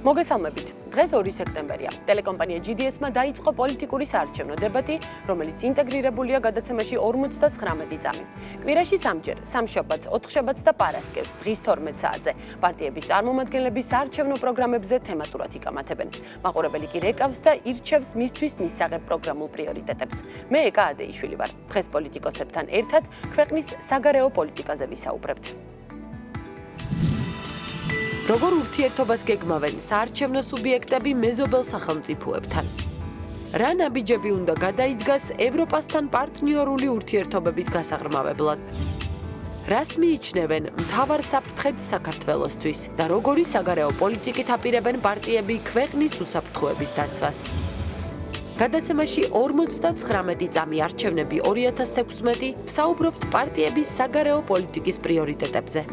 მოგესალმებით. დღეს 2 სექტემბერია. ტელეკომპანია GDS-მა დაიწყო პოლიტიკური საარჩევნო დებატი, რომელიც ინტეგრირებულია გადაცემაში 59 წამი. კვირაში 3ჯერ, სამშაბათს, 4შაბათს და პარასკევს დღის 12 საათზე პარტიების წარმომადგენლები საარჩევნო პროგრამებზე თემატურად იკამათებენ. მაყურებელი კი რეკავს და ირჩევს მისთვის მისაღებ პროგრამულ პრიორიტეტებს. მე ეკა ადეიშვილი ვარ. დღეს პოლიტიკოსებთან ერთად ქვეყნის საგარეო პოლიტიკაზე ვისაუბრებთ. როგორ ურთიერთობას გეგმავენ საარჩევნო სუბიექტები მეზობელ სახელმწიფოებთან? რა ნაბიჯები უნდა გადაიდგას ევროპასთან პარტნიორული ურთიერთობების გასაღრმავებლად? რას მიიჩნევენ მთავარ საფრთხედ საქართველოსთვის და როგორი საგარეო პოლიტიკით აპირებენ პარტიები ქვეყნის უსაფრთხოების დაცვას? გადაცემაში 59 წამი არჩევნები 2016 ვსაუბრობთ პარტიების საგარეო პოლიტიკის პრიორიტეტებზე.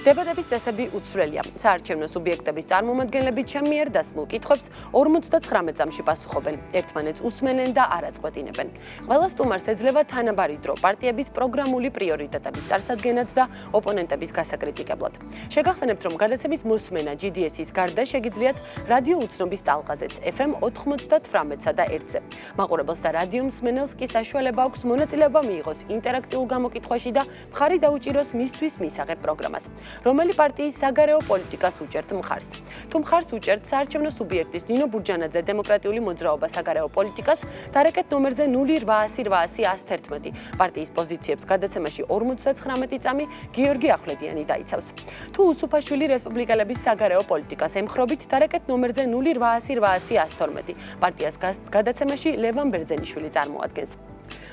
დებატების წესები უცვლელია. საარჩევნო სუბიექტების წარმომადგენლები ჩემ მიერ დასმულ კითხვებს 59 წამში პასუხობენ, ერთმანეთს უსმენენ და არ აწყვეტინებენ. ყველა სტუმარს ეძლევა თანაბარი დრო პარტიების პროგრამული პრიორიტეტების წარსადგენად და ოპონენტების გასაკრიტიკებლად. შეგახსენებთ, რომ გადაცემის მოსმენა GDS-ის გარდა შეგიძლიათ რადიო უცნობის ტალღაზეც FM 98-სა და 1-ზე. მაყურებელს და რადიო მსმენელს კი საშუალება აქვს მონაწილეობა მიიღოს ინტერაქტიულ გამოკითხვაში და მხარი დაუჭიროს მისთვის მისაღებ პროგრამას. რომელი პარტიის საგარეო პოლიტიკას უჭერთ მხარს? თუ მხარს უჭერთ საარჩევნო სუბიექტის ნინო ბურჯანაძე დემოკრატიული მოძრაობა საგარეო პოლიტიკას, დარეკეთ ნომერზე 0800-111. პარტიის პოზიციებს გადაცემაში 59 წამი გიორგი ახვლედიანი დაიცავს. თუ უსუფაშვილი რესპუბლიკელების საგარეო პოლიტიკას ემხრობით, დარეკეთ ნომერზე 0800-112. პარტიას გადაცემაში ლევან ბერძენიშვილი წარმოადგენს.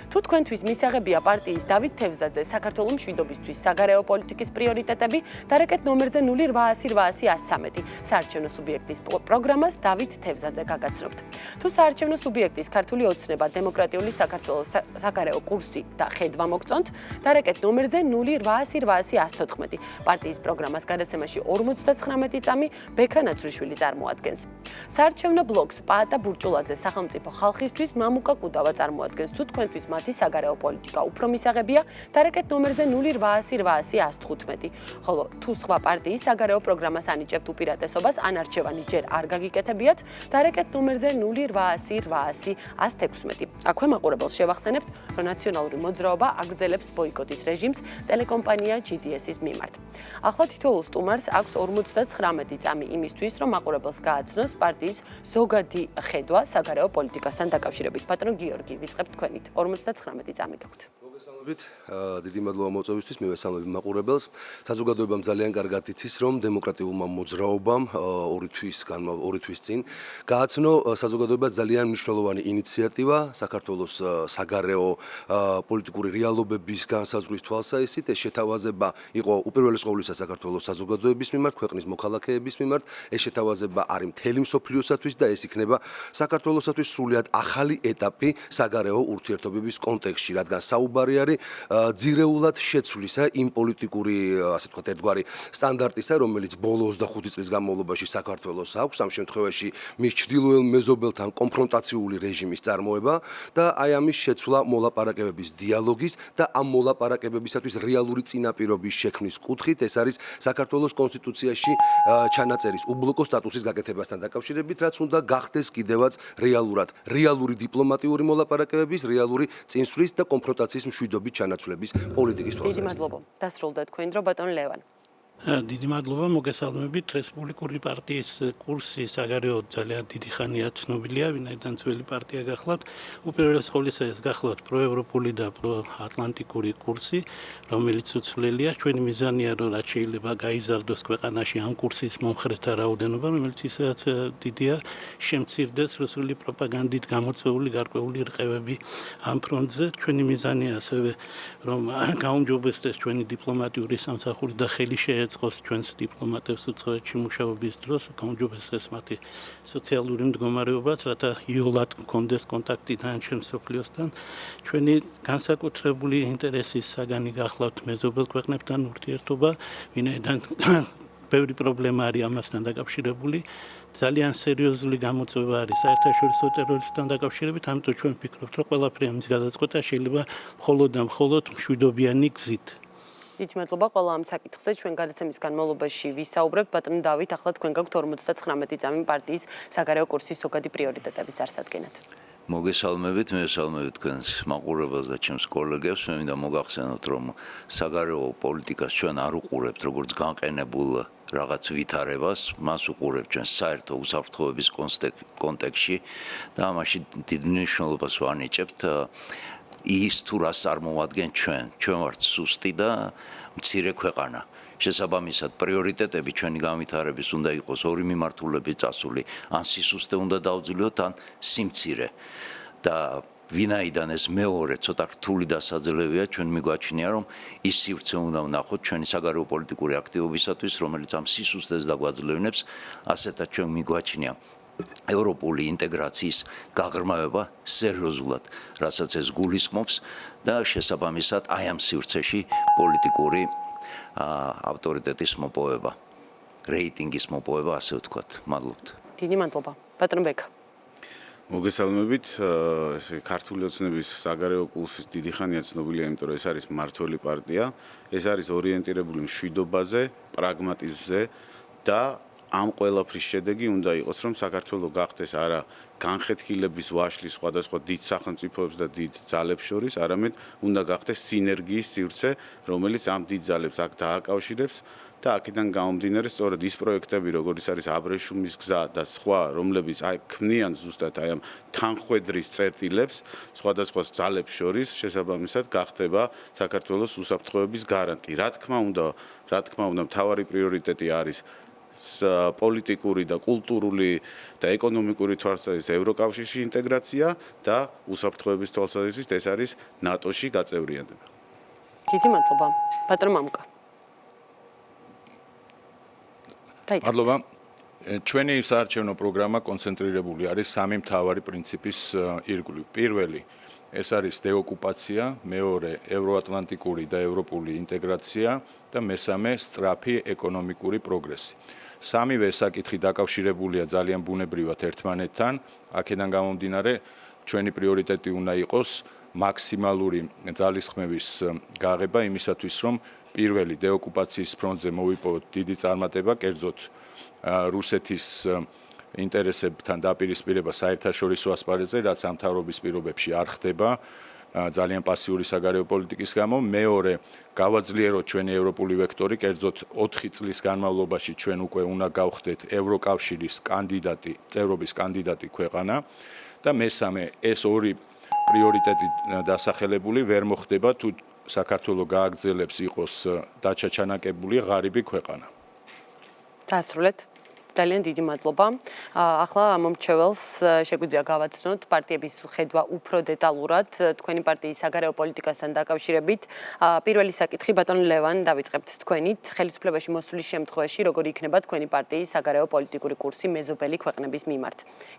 თუ თქვენთვის მისაღებია პარტიის დავით თევზაძეს საქართველოს მშვიდობისთვის საგარეო პოლიტიკის პრიორიტეტები, დარეკეთ ნომერზე 0800-113. საარჩევნო სუბიექტის პროგრამას დავით თევზაძე გაგაცნობთ. თუ საარჩევნო სუბიექტის ქართული ოცნება დემოკრატიული საქართველოს საგარეო კურსი და ხედვა მოგწონთ, დარეკეთ ნომერზე 0800-114. პარტიის პროგრამას გადაცემაში 59 წამი ბექა ნაცრიშვილი წარმოადგენს. საარჩევნო ბლოკს პაატა ბურჭულაძე სახელმწიფო ხალხისთვის მამუკა კუდავა წარმოადგენს. თუ თქვენთვის მათი საგარეო პოლიტიკა უფრო მისაღებია, დარეკეთ ნომერზე 0800-115. ხოლო თუ სხვა პარტიის საგარეო პროგრამას ანიჭებთ უპირატესობას, ან არჩევანი ჯერ არ გაგიკეთებიათ, დარეკეთ ნომერზე 0800-116. აქვე მაყურებელს შევახსენებთ, რომ ნაციონალური მოძრაობა აგრძელებს ბოიკოტის რეჟიმს ტელეკომპანია GDS-ის მიმართ. ახლა თითოეულ სტუმარს აქვს 59 წამი იმისთვის, რომ მაყურებელს გააცნოს პარტიის ზოგადი ხედვა საგარეო პოლიტიკასთან დაკავშირებით. ბატონო გიორგი, ვიწყებთ თქვენით. 59 წამი გაქვთ. დიდი მადლობა მოწვევისთვის, მივესალმები მაყურებელს. საზოგადოებამ ძალიან კარგად იცის, რომ დემოკრატიულმა მოძრაობამ 2 თვის წინ გააცნო საზოგადოებას ძალიან მნიშვნელოვანი ინიციატივა საქართველოს საგარეო პოლიტიკური რეალობების განსაზღვრის თვალსაჩინო. ეს შეთავაზება იყო უპირველეს ყოვლისა საქართველოს საზოგადოების მიმართ, ქვეყნის მოქალაქეების მიმართ. ეს შეთავაზება არის მთელი მსოფლიოსათვის და ეს იქნება საქართველოსათვის სრულიად ახალი ეტაპი საგარეო ურთიერთობების კონტექსტში, რადგან საუბარი არის ძირეულად შეცვლისა იმ პოლიტიკური, ასე ვთქვათ, ერთგვარი სტანდარტისა, რომელიც ბოლო 25 წლის განმავლობაში საქართველოს აქვს, ამ შემთხვევაში მის ჩრდილოელ მეზობელთან კონფრონტაციული რეჟიმის წარმოება და აი ამის შეცვლა მოლაპარაკებების დიალოგის და ამ მოლაპარაკებებისათვის რეალური წინაპირობის შექმნის კუთხით. ეს არის საქართველოს კონსტიტუციაში ჩანაწერის უბლოკო სტატუსის გაკეთებასთან დაკავშირებით, რაც უნდა გახდეს კიდევაც რეალური დიპლომატიური მოლაპარაკებების, რეალური წინსვლის და კონფრონტაციის მშვიდობის ჩანაცვლების პოლიტიკის თვალსაზრისით. დიდი მადლობა. დასრულდა თქვენ დრო, ბატონ ლევან. დიდი მადლობა, მოგესალმებით. რესპუბლიკური პარტიის კურსი საგარეო ძალიან დიდი ხანია ცნობილია, ვინაიდან ძველი პარტია გახლავთ. უპირველეს ყოვლისა ეს გახლავთ პროევროპული და პროატლანტიკური კურსი, რომელიც უცვლელია. ჩვენი მიზანია, რომ რაც შეიძლება გაიზარდოს ქვეყანაში ამ კურსის მომხრეთა რაოდენობა, რომელიც ისედაც დიდია, შემცირდეს რუსული პროპაგანდით გამოწვეული გარკვეული რყევები ამ ფრონტზე. ჩვენი მიზანია ასევე, რომ გაუმჯობესდეს ჩვენი დიპლომატიური სამსახური და ხელი შეეწყოს ჩვენს დიპლომატებს უცხოეთში მუშაობის დროს, გაუმჯობესდეს მათი სოციალური მდგომარეობაც, რათა იოლად გქონდეს კონტაქტი დანარჩენ მსოფლიოსთან. ჩვენი განსაკუთრებული ინტერესის საგანი გახლავთ მეზობელ ქვეყნებთან ურთიერთობა, ვინაიდან ბევრი პრობლემა არის ამასთან დაკავშირებული. ძალიან სერიოზული გამოწვევა არის საერთაშორისო ტერორიზმთან დაკავშირებით, ამიტომ ჩვენ ვფიქრობთ, რომ ყველაფერი ამის გადაწყვეტა შეიძლება მხოლოდ და მხოლოდ მშვიდობიანი გზით. დიდი მადლობა ყველა ამ საკითხზე ჩვენ გადაცემის განმავლობაში ვისაუბრებთ ბატონო დავით ახლა თქვენ გაქვთ 59 წამი პარტიის საგარეო კურსის ზოგადი პრიორიტეტების წარსადგენად. მოგესალმებით, მესალმებით თქვენს მაყურებელს და ჩემს კოლეგებს. მე მინდა მოგახსენოთ, რომ საგარეო პოლიტიკას ჩვენ არ უყურებთ როგორც განყენებულ რაღაც ვითარებას, მას უყურებთ ჩვენ საერთო უსაფრთხოების კონტექსტში და ამაში დიდ მნიშვნელობას ვანიჭებთ. ის თუ რას წარმოადგენს ჩვენ ვართ სუსტი და მცირე ქვეყანა. შესაბამისად, პრიორიტეტები ჩვენი განვითარების უნდა იყოს ორი მიმართულებით წასული, ან სისუსტე უნდა დავძლიოთ, ან სიმცირე. და ვინაიდან ეს მეორე ცოტა რთული დასაძლებელია, ჩვენ მიგვაჩნია, რომ ის სივრცე უნდა ვნახოთ ჩვენი საგარეო პოლიტიკური აქტივობისათვის, რომელიც ამ სისუსტეს დაგვაძლევნებს, ასეთად ჩვენ მიგვაჩნია ევროპული ინტეგრაციის გაღრმავება სერიოზულად, რასაც ეს გულისხმობს და შესაბამისად აი ამ სივრცეში პოლიტიკური ავტორიტეტის მოპოვება, რეიტინგის მოპოვება, ასე ვთქვათ. მადლობთ. დიდი მადლობა. ბატონო ბექა. მოგესალმებით, ესე ქართული ოცნების საგარეო კურსის დიდი ხანია ცნობილია, იმიტომ რომ ეს არის მმართველი პარტია, ეს არის ორიენტირებული მშვიდობაზე, პრაგმატიზმზე და ამ ყველაფრის შედეგი უნდა იყოს, რომ საქართველო გახდეს არა განხეთქილების ვაშლის სხვადასხვა დიდ სახელმწიფოებს და დიდ ძალებს შორის, არამედ უნდა გახდეს სინერგიის სივრცე, რომელიც ამ დიდ ძალებს აქ დააკავშირებს და აქედან გამომდინარე სწორედ ის პროექტები, როგორიც არის აბრეშუმის გზა და სხვა, რომლებიც აი ქმნიან ზუსტად აი ამ თანხვედრის წერტილებს სხვადასხვა ძალებს შორის, შესაბამისად გახდება საქართველოს უსაფრთხოების გარანტი. რა თქმა უნდა, მთავარი პრიორიტეტი არის პოლიტიკური და კულტურული და ეკონომიკური თვალსაზრისით ევროკავშირში ინტეგრაცია და უსაფრთხოების თვალსაზრისით ეს არის ნატოში გაწევრიანება. დიდი მადლობა. ბატონო მამუკა. მადლობა. ჩვენი საარჩევნო პროგრამა კონცენტრირებული არის სამი მთავარი პრინციპის ირგვლივ. პირველი ეს არის დეოკუპაცია, მეორე ევროატლანტიკური და ევროპული ინტეგრაცია და მესამე სწრაფი ეკონომიკური პროგრესი. სამივე საკითხი დაკავშირებულია ძალიან ბუნებრივად ერთმანეთთან. აქედან გამომდინარე, ჩვენი პრიორიტეტი უნდა იყოს მაქსიმალური ძალისხმევის გაღება იმისათვის, რომ პირველი დეოკუპაციის ფრონტზე მოვიპოვოთ დიდი წარმატება, კერძოდ რუსეთის ინტერესებთან დაპირისპირება საერთაშორისო ასპარეზზე, რაც ამ მთავრობის პირობებში არ ხდება ძალიან პასიური საგარეო პოლიტიკის გამო. მეორე, გავაძლიეროთ ჩვენი ევროპული ვექტორი, კერძოდ 4 წლის განმავლობაში ჩვენ უკვე უნდა გავხდეთ ევროკავშირის კანდიდატი, წევრობის კანდიდატი ქვეყანა და მესამე, ეს ორი პრიორიტეტი დასახელებული ვერ მოხდება თუ საქართველოს გააგრძელებს იყოს დაჩაჩანაკებული ღარიბი ქვეყანა. დაასრულეთ. ძალიან დიდი მადლობა. ახლა მომრჩეველს შეგვიძლია გავაცნოთ პარტიების ხედვა უფრო დეტალურად თქვენი პარტიის საგარეო პოლიტიკასთან დაკავშირებით. პირველი საკითხი ბატონ ლევან დავიწყებთ თქვენით. ხელისუფლებაში მოსვლის შემთხვევაში როგორი იქნება თქვენი პარტიის საგარეო პოლიტიკური კურსი მეზობელი ქვეყნების მიმართ?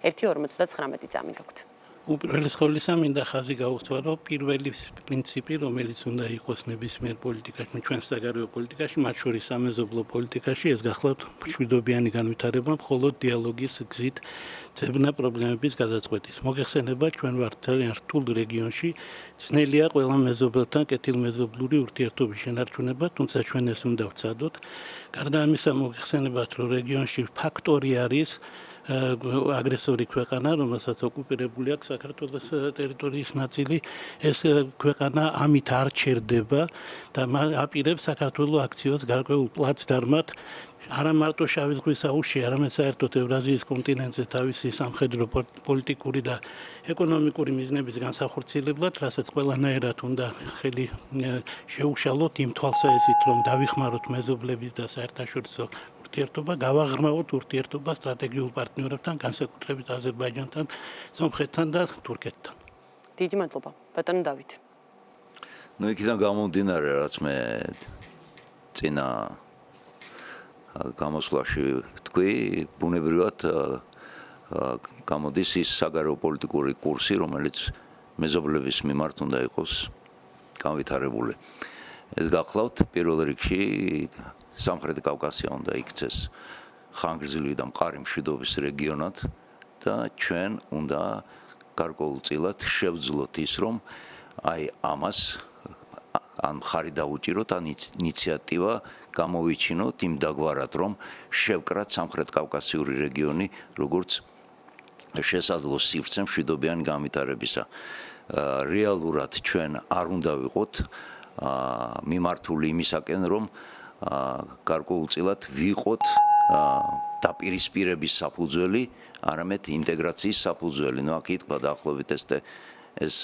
1.59 წამი გაქვთ. უპირველეს ყოვლისა მინდა ხაზი გაუსვა, რომ პირველი პრინციპი, რომელიც უნდა იყოს ნებისმიერ პოლიტიკაში, ჩვენ საგარეო პოლიტიკაში, მათ შორის სამეზობლო პოლიტიკაში, ეს გახლავთ მშვიდობიანი განვითარება მხოლოდ დიალოგის გზით ძებნა პრობლემების გადაწყვეტის. მოგეხსენება, ჩვენ ვართ ძალიან რთულ რეგიონში, ძნელია ყველა მეზობელთან კეთილმეზობლური ურთიერთობის შენარჩუნება, თუმცა ჩვენ ეს უნდა ვცადოთ. გარდა ამისა, მოგეხსენებათ, რომ რეგიონში ფაქტორი არის აგრესორი ქვეყანა, რომელსაც ოკუპირებული აქვს საქართველოს ტერიტორიის ნაწილი, ეს ქვეყანა ამით არ ჩერდება და აპირებს საქართველოს აქციოს გარკვეულ პლაცდარმად არა მარტო შავი ზღვის აუზში, არამედ საერთოდ ევრაზიის კონტინენტზე თავისი სამხედრო პოლიტიკური და ეკონომიკური მიზნების განსახორციელებლად, რასაც ყველანაირად უნდა ხელი შეუშალოთ იმ თვალსაზრისით, რომ დავიხმაროთ მეზობლების და საერთაშორისო ურთიერთობა, გავაღრმავოთ ურთიერთობა სტრატეგიულ პარტნიორებთან, განსაკუთრებით აზერბაიჯანთან, სომხეთთან და თურქეთთან. დიდი მადლობა. ბატონო დავით. იქიდან გამომდინარე, რაც მე წინა გამოსვლაში თქვი, ბუნებრივად გამოდის ის საგარეო პოლიტიკური კურსი, რომელიც მეზობლების მიმართ უნდა იყოს განვითარებული. ეს გახლავთ პირველ რიგში სამხრეთ კავკასია უნდა იქცეს ხანგრძლივი და მყარი მშვიდობის რეგიონად და ჩვენ უნდა გარკვეულწილად შევძლოთ ის, რომ აი ამას ან მხარი დაუჭიროთ, ან ინიციატივა გამოვიჩინოთ იმ დაგვარად, რომ შევკრათ სამხრეთ კავკასიური რეგიონი, როგორც შესაძლო სივრცე მშვიდობიანი განვითარებისა. რეალურად ჩვენ არ უნდა ვიყოთ მიმართული იმისაკენ, რომ გარკვეულწილად ვიყოთ დაპირისპირების საფუძველი, არამედ ინტეგრაციის საფუძველი. ნუ აქ ითქვა დაახლოებით ეს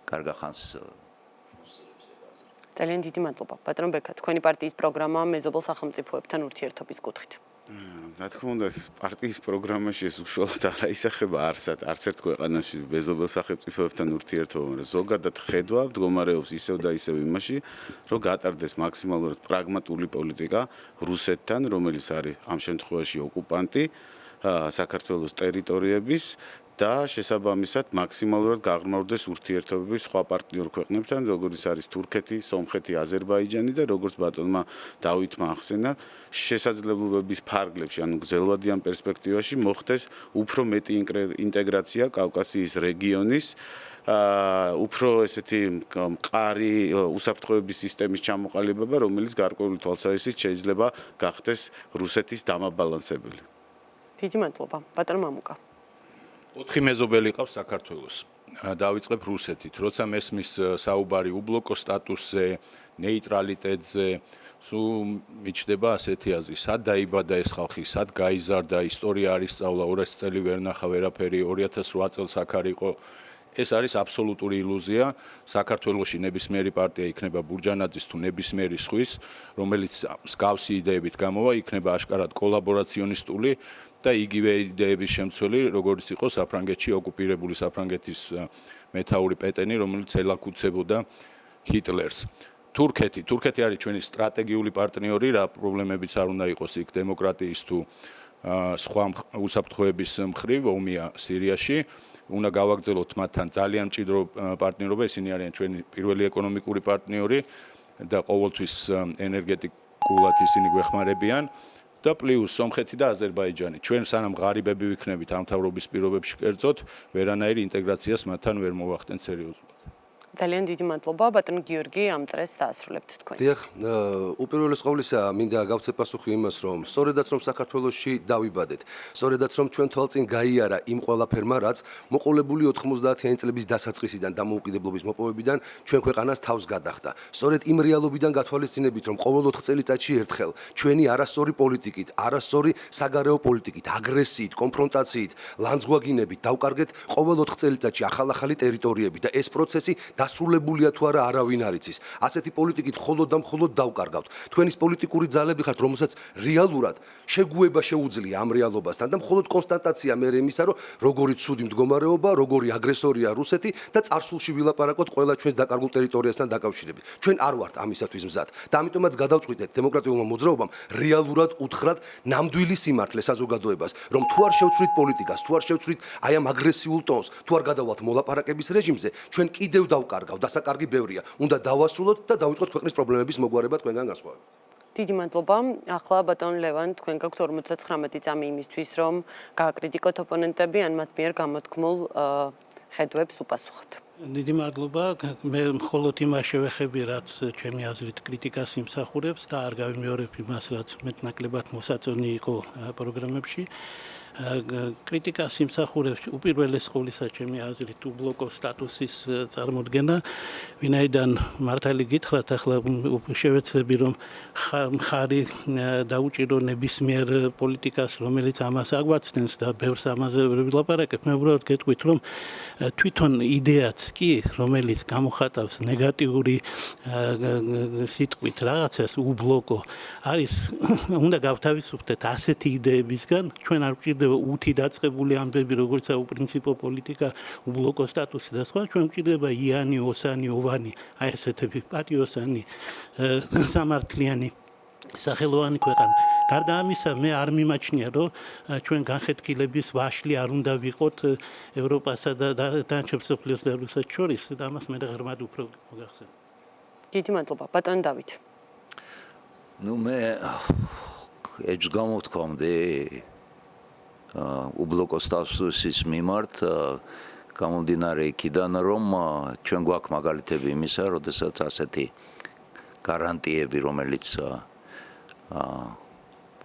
კარგახანს ძალიან დიდი მადლობა. ბატონო ბექა, თქვენი პარტიის პროგრამა მეზობელ სახელმწიფოებთან ურთიერთობის კუთხით. რა თქმა უნდა, პარტიის პროგრამაში ეს უშუალოდ არ აისახება არც ერთ ქვეყანაში მეზობელ სახელმწიფოებთან ურთიერთობა, მაგრამ ზოგადად ხედვა მდგომარეობს ისევ და ისევ იმაში, რომ გატარდეს მაქსიმალურად პრაგმატული პოლიტიკა რუსეთთან, რომელიც არის ამ შემთხვევაში ოკუპანტი საქართველოს ტერიტორიების და შესაბამისად მაქსიმალურად გაღრმავდეს ურთიერთობები სხვა პარტნიორ ქვეყნებთან, როგორც არის თურქეთი, სომხეთი, აზერბაიჯანი და როგორც ბატონმა დავითმა ახსენა, შესაძლებლობების ფარგლებში, ანუ გრძელვადიან პერსპექტივაში მოხდეს უფრო მეტი ინტეგრაცია კავკასიის რეგიონის, უფრო ესეთი მყარი უსაფრთხოების სისტემის ჩამოყალიბება, რომელიც გარკვეული თვალსაზრისით შეიძლება გახდეს რუსეთის დამაბალანსებელი. დიდი მადლობა. ბატონო მამუკა. 4 მეზობელი ყავს საქართველოს. დავიწყებ რუსეთით. როცა მესმის საუბარი უბლოკო სტატუსზე, ნეიტრალიტეტზე, სულ მიჩნდება ასეთი აზრი, სად დაიბადა ეს ხალხი, სად გაიზარდა, ისტორია არის სწავლა, 200 წელი ვერ ნახა ვერაფერი, 2008 წელს აქ არ იყო. ეს არის აბსოლუტური ილუზია. საქართველოში ნებისმიერი პარტია იქნება ბურჯანაძის თუ ნებისმიერი სხვის, რომელიც მსგავსი იდეებით გამოვა, იქნება აშკარად კოლაბორაციონისტული და იგივე იდეების შემცველი, როგორც იყო საფრანგეთში ოკუპირებული საფრანგეთის მეთაური პეტენი, რომელიც ელაქუცებოდა ჰიტლერს. თურქეთი არის ჩვენი სტრატეგიული პარტნიორი, რა პრობლემებიც არ უნდა იყოს იქ დემოკრატიის თუ სხვა უსაფრთხოების მხრივ ომია სირიაში. უნდა გავაგრძელოთ მათთან ძალიან მჭიდრო პარტნიორობა, ისინი არიან ჩვენი პირველი ეკონომიკური პარტნიორი და ყოველთვის ენერგეტიკულად ისინი გვეხმარებიან. და პლუს სომხეთი და აზერბაიჯანი. ჩვენ სანამ ღარიბები ვიქნებით ამ თავრობის პირობებში კერძოდ, ვერანაირი ინტეგრაციას მათთან ვერ მოვახდენთ სერიოზულად. ძალიან დიდი მადლობა. ბატონო გიორგი, ამ წრეს დაასრულებთ თქვენ. დიახ, უპირველეს ყოვლისა მინდა გავცე პასუხი იმას, რომ სწორედაც რომ საქართველოში დავიბადეთ, სწორედაც რომ ჩვენ თვალწინ გაიარა იმ ყველაფერმა, რაც მოყოლებული 90-იანი წლების დასაწყისიდან დამოუკიდებლობის მოპოვებიდან ჩვენ ქვეყანას თავს გადახდა. სწორედ იმ რეალობიდან გათვალისწინებით, რომ ყოველ 4 წელიწადში ერთხელ ჩვენი არასწორი პოლიტიკით, არასწორი საგარეო პოლიტიკით, აგრესიით, კონფრონტაციით, ლანძღვაგინებით დავკარგეთ ყოველ 4 წელიწადში ახალ-ახალი ტერიტორიები და ეს პროცესი დასრულებულია თუ არა არავინ არ იცის. ასეთი პოლიტიკით მხოლოდ და მხოლოდ დავკარგავთ. თქვენის პოლიტიკური ძალები ხართ, რომელსაც რეალურად შეგუება შეუძლია ამ რეალობასთან და მხოლოდ კონსტატაცია მე იმისა, რომ როგორი ცუდი მდგომარეობა, როგორი აგრესორია რუსეთი და წარსულში ვილაპარაკოთ ყველა ჩვენს დაკარგულ ტერიტორიასთან დაკავშირებით. ჩვენ არ ვართ ამისათვის მზად და ამიტომაც გადავწყვიტეთ დემოკრატიულმა მოძრაობამ რეალურად უთხრათ ნამდვილი სიმართლე საზოგადოებას, რომ თუ არ შევცვლით პოლიტიკას, თუ არ შევცვლით აი ამ აგრესიულ ტონს, თუ არ გადავალთ მოლაპარაკების რეჟიმზე, ჩვენ კიდევ დავკარგავთ, დასაკარგი ბევრია. უნდა დავასრულოთ და დავიწყოთ ქვეყნის პრობლემების მოგვარება თქვენგან განსხვავებით. დიდი მადლობა. ახლა ბატონ ლევან, თქვენ გაქვთ 59 წამი იმისთვის, რომ გააკრიტიკოთ ოპონენტები, ან მათ მიერ გამოთქმულ ხედვებს უპასუხოთ. დიდი მადლობა. მე მხოლოდ იმას შევეხები, რაც ჩემი აზრით კრიტიკას იმსახურებს და არ გავიმეორებ იმას, რაც მეტნაკლებად მოსაწონი იყო პროგრამებში. კრიტიკას იმსახურებს უპირველეს ყოვლისა ჩემი აზრით უბლოკო სტატუსის წარმოდგენა, ვინაიდან მართალი გითხრათ, ახლა შევეცდები რომ მხარი დაუჭირო ნებისმიერ პოლიტიკას, რომელიც ამას აგვაცდენს და ბევრს ამაზე ვილაპარაკებ, მე უბრალოდ გეტყვით, რომ თვითონ იდეაც კი, რომელიც გამოხატავს ნეგატიური სიტყვით რაღაცას უბლოკო, არის უნდა გავთავისუფლდეთ ასეთი იდეებისგან, ჩვენ არ გვჭირდება უთი დაწყებული ამბები, როგორც უპრინციპო პოლიტიკა, უბლოკო სტატუსი და სხვა, ჩვენ გვჭირდება იანი, ოსანი, ოვანი, აი ესეთები პატიოსანი, სამართლიანი სახელოვანი ქვეყანა. გარდა ამისა, მე არ მიმაჩნია, რომ ჩვენ განხეთქილების ვაშლი არ უნდა ვიყოთ ევროპასა და დანარჩენ მსოფლიოს და რუსეთს შორის და ამას მე ღრმად უფრო მოგახსენებ. დიდი მადლობა. ბატონ დავით. ნუ მე ეჭვს გამოთქვამდი უბლოკო სტატუსის მიმართ, გამომდინარე იქიდან, რომ ჩვენ გვაქვს მაგალითები იმისა, როდესაც ასეთი გარანტიები, რომელიც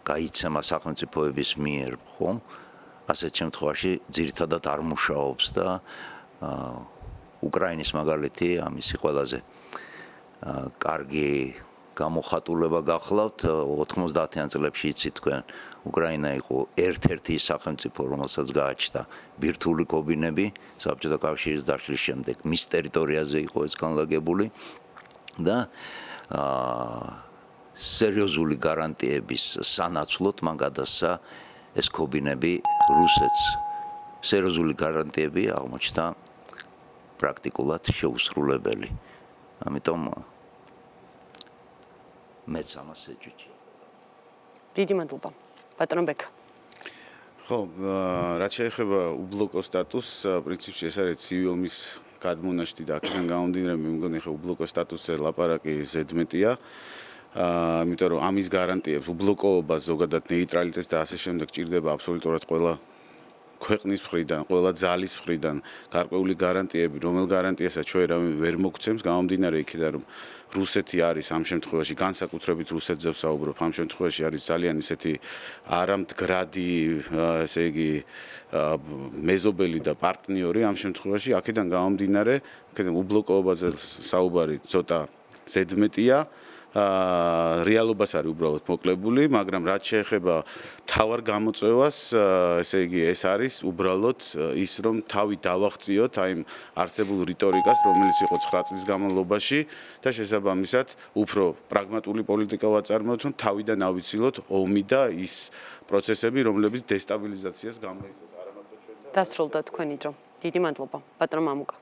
გაიცემა სახელმწიფოების მიერ, ხომ? ასეთ შემთხვევაში ძირითადად არ მუშაობს და უკრაინის მაგალითი ამისი ყველაზე კარგი გამოხატულება გახლავთ 90-იან წლებში იცით თქვენ უკრაინა იყო ერთ-ერთი სახელმწიფო რომელსაც გააჩნდა ბირთვული კობინები საბჭოთა კავშირის დაშლის შემდეგ მის ტერიტორიაზე იყო ეს განლაგებული და სერიოზული გარანტიების სანაცვლოდ მან გადასცა ეს კობინები რუსეთს სერიოზული გარანტიები აღმოჩნდა პრაქტიკულად შეუსრულებელი ამიტომ მეც ამას ეჭვი. დიდი მადლობა. ბატონო ბექა. ხო, რაც შეეხება უბლოკო სტატუსს, პრინციპში ეს არის ცივი ომის გადმონაშთი და აქედან გამომდინარე მე მგონი ხე უბლოკო სტატუსზე ლაპარაკი ზედმეტია. იმიტომ რომ ამის გარანტიებს უბლოკოობას ზოგადად ნეიტრალიტეტს და ასე შემდეგ ჭირდება აბსოლუტურად ყველა ქვეყნის მხრიდან, ყველა ძალის მხრიდან გარკვეული გარანტიები, რომელ გარანტიასაც ჩვენ ვერ მოგცემს, გამომდინარე იქიდან რომ რუსეთი არის ამ შემთხვევაში განსაკუთრებით რუსეთზე ვსაუბრობ, ამ შემთხვევაში არის ძალიან ისეთი არამდგრადი, ესე იგი მეზობელი და პარტნიორი ამ შემთხვევაში, აქედან გამომდინარე, აქედან უბლოკოობაზე საუბარი ცოტა ზედმეტია. რეალობას არის უბრალოდ მოკლებული, მაგრამ რაც შეეხება თავარ გამოწვევას, ესე იგი ეს არის უბრალოდ ის რომ თავი დავაღწიოთ აი არსებულ რიტორიკას, რომელიც იყო 9 წლის განმავლობაში და შესაბამისად უფრო პრაგმატული პოლიტიკა ვაწარმოოთ, რომ თავიდან ავიცილოთ ომი და ის პროცესები, რომლებიც დესტაბილიზაციას გამოიწვევს არა მარტო ჩვენ და დასრულდა თქვენი დრო. დიდი მადლობა. ბატონო მამუკა.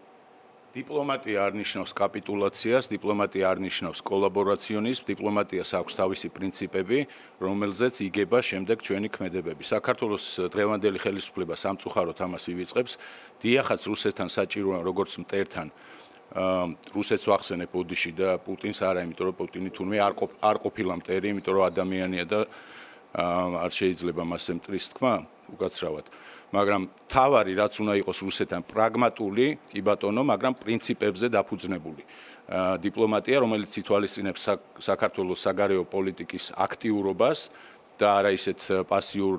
დიპლომატია არ ნიშნავს კაპიტულაციას, დიპლომატია არ ნიშნავს კოლაბორაციონიზმს, დიპლომატიას აქვს თავისი პრინციპები, რომელზეც იგება შემდეგ ჩვენი ქმედებები. საქართველოს დღევანდელი ხელისუფლება სამწუხაროდ ამას ივიწყებს. დიახაც რუსეთთან საჭიროა როგორც მტერთან რუსეთს ვახსენებ ოდიში და პუტინს არა, იმიტომ რომ პუტინი თურმე არ ყოფილა მტერი, იმიტომ რომ ადამიანია და არ შეიძლება მასზე მტრის თქმა უკაცრავად. მაგრამ თავარი რაც უნდა იყოს რუსეთთან პრაგმატული, კი ბატონო, მაგრამ პრინციპებზე დაფუძნებული. დიპლომატია, რომელიც ითვალისწინებს საქართველოს საგარეო პოლიტიკის აქტიურობას და არა ისეთ პასიურ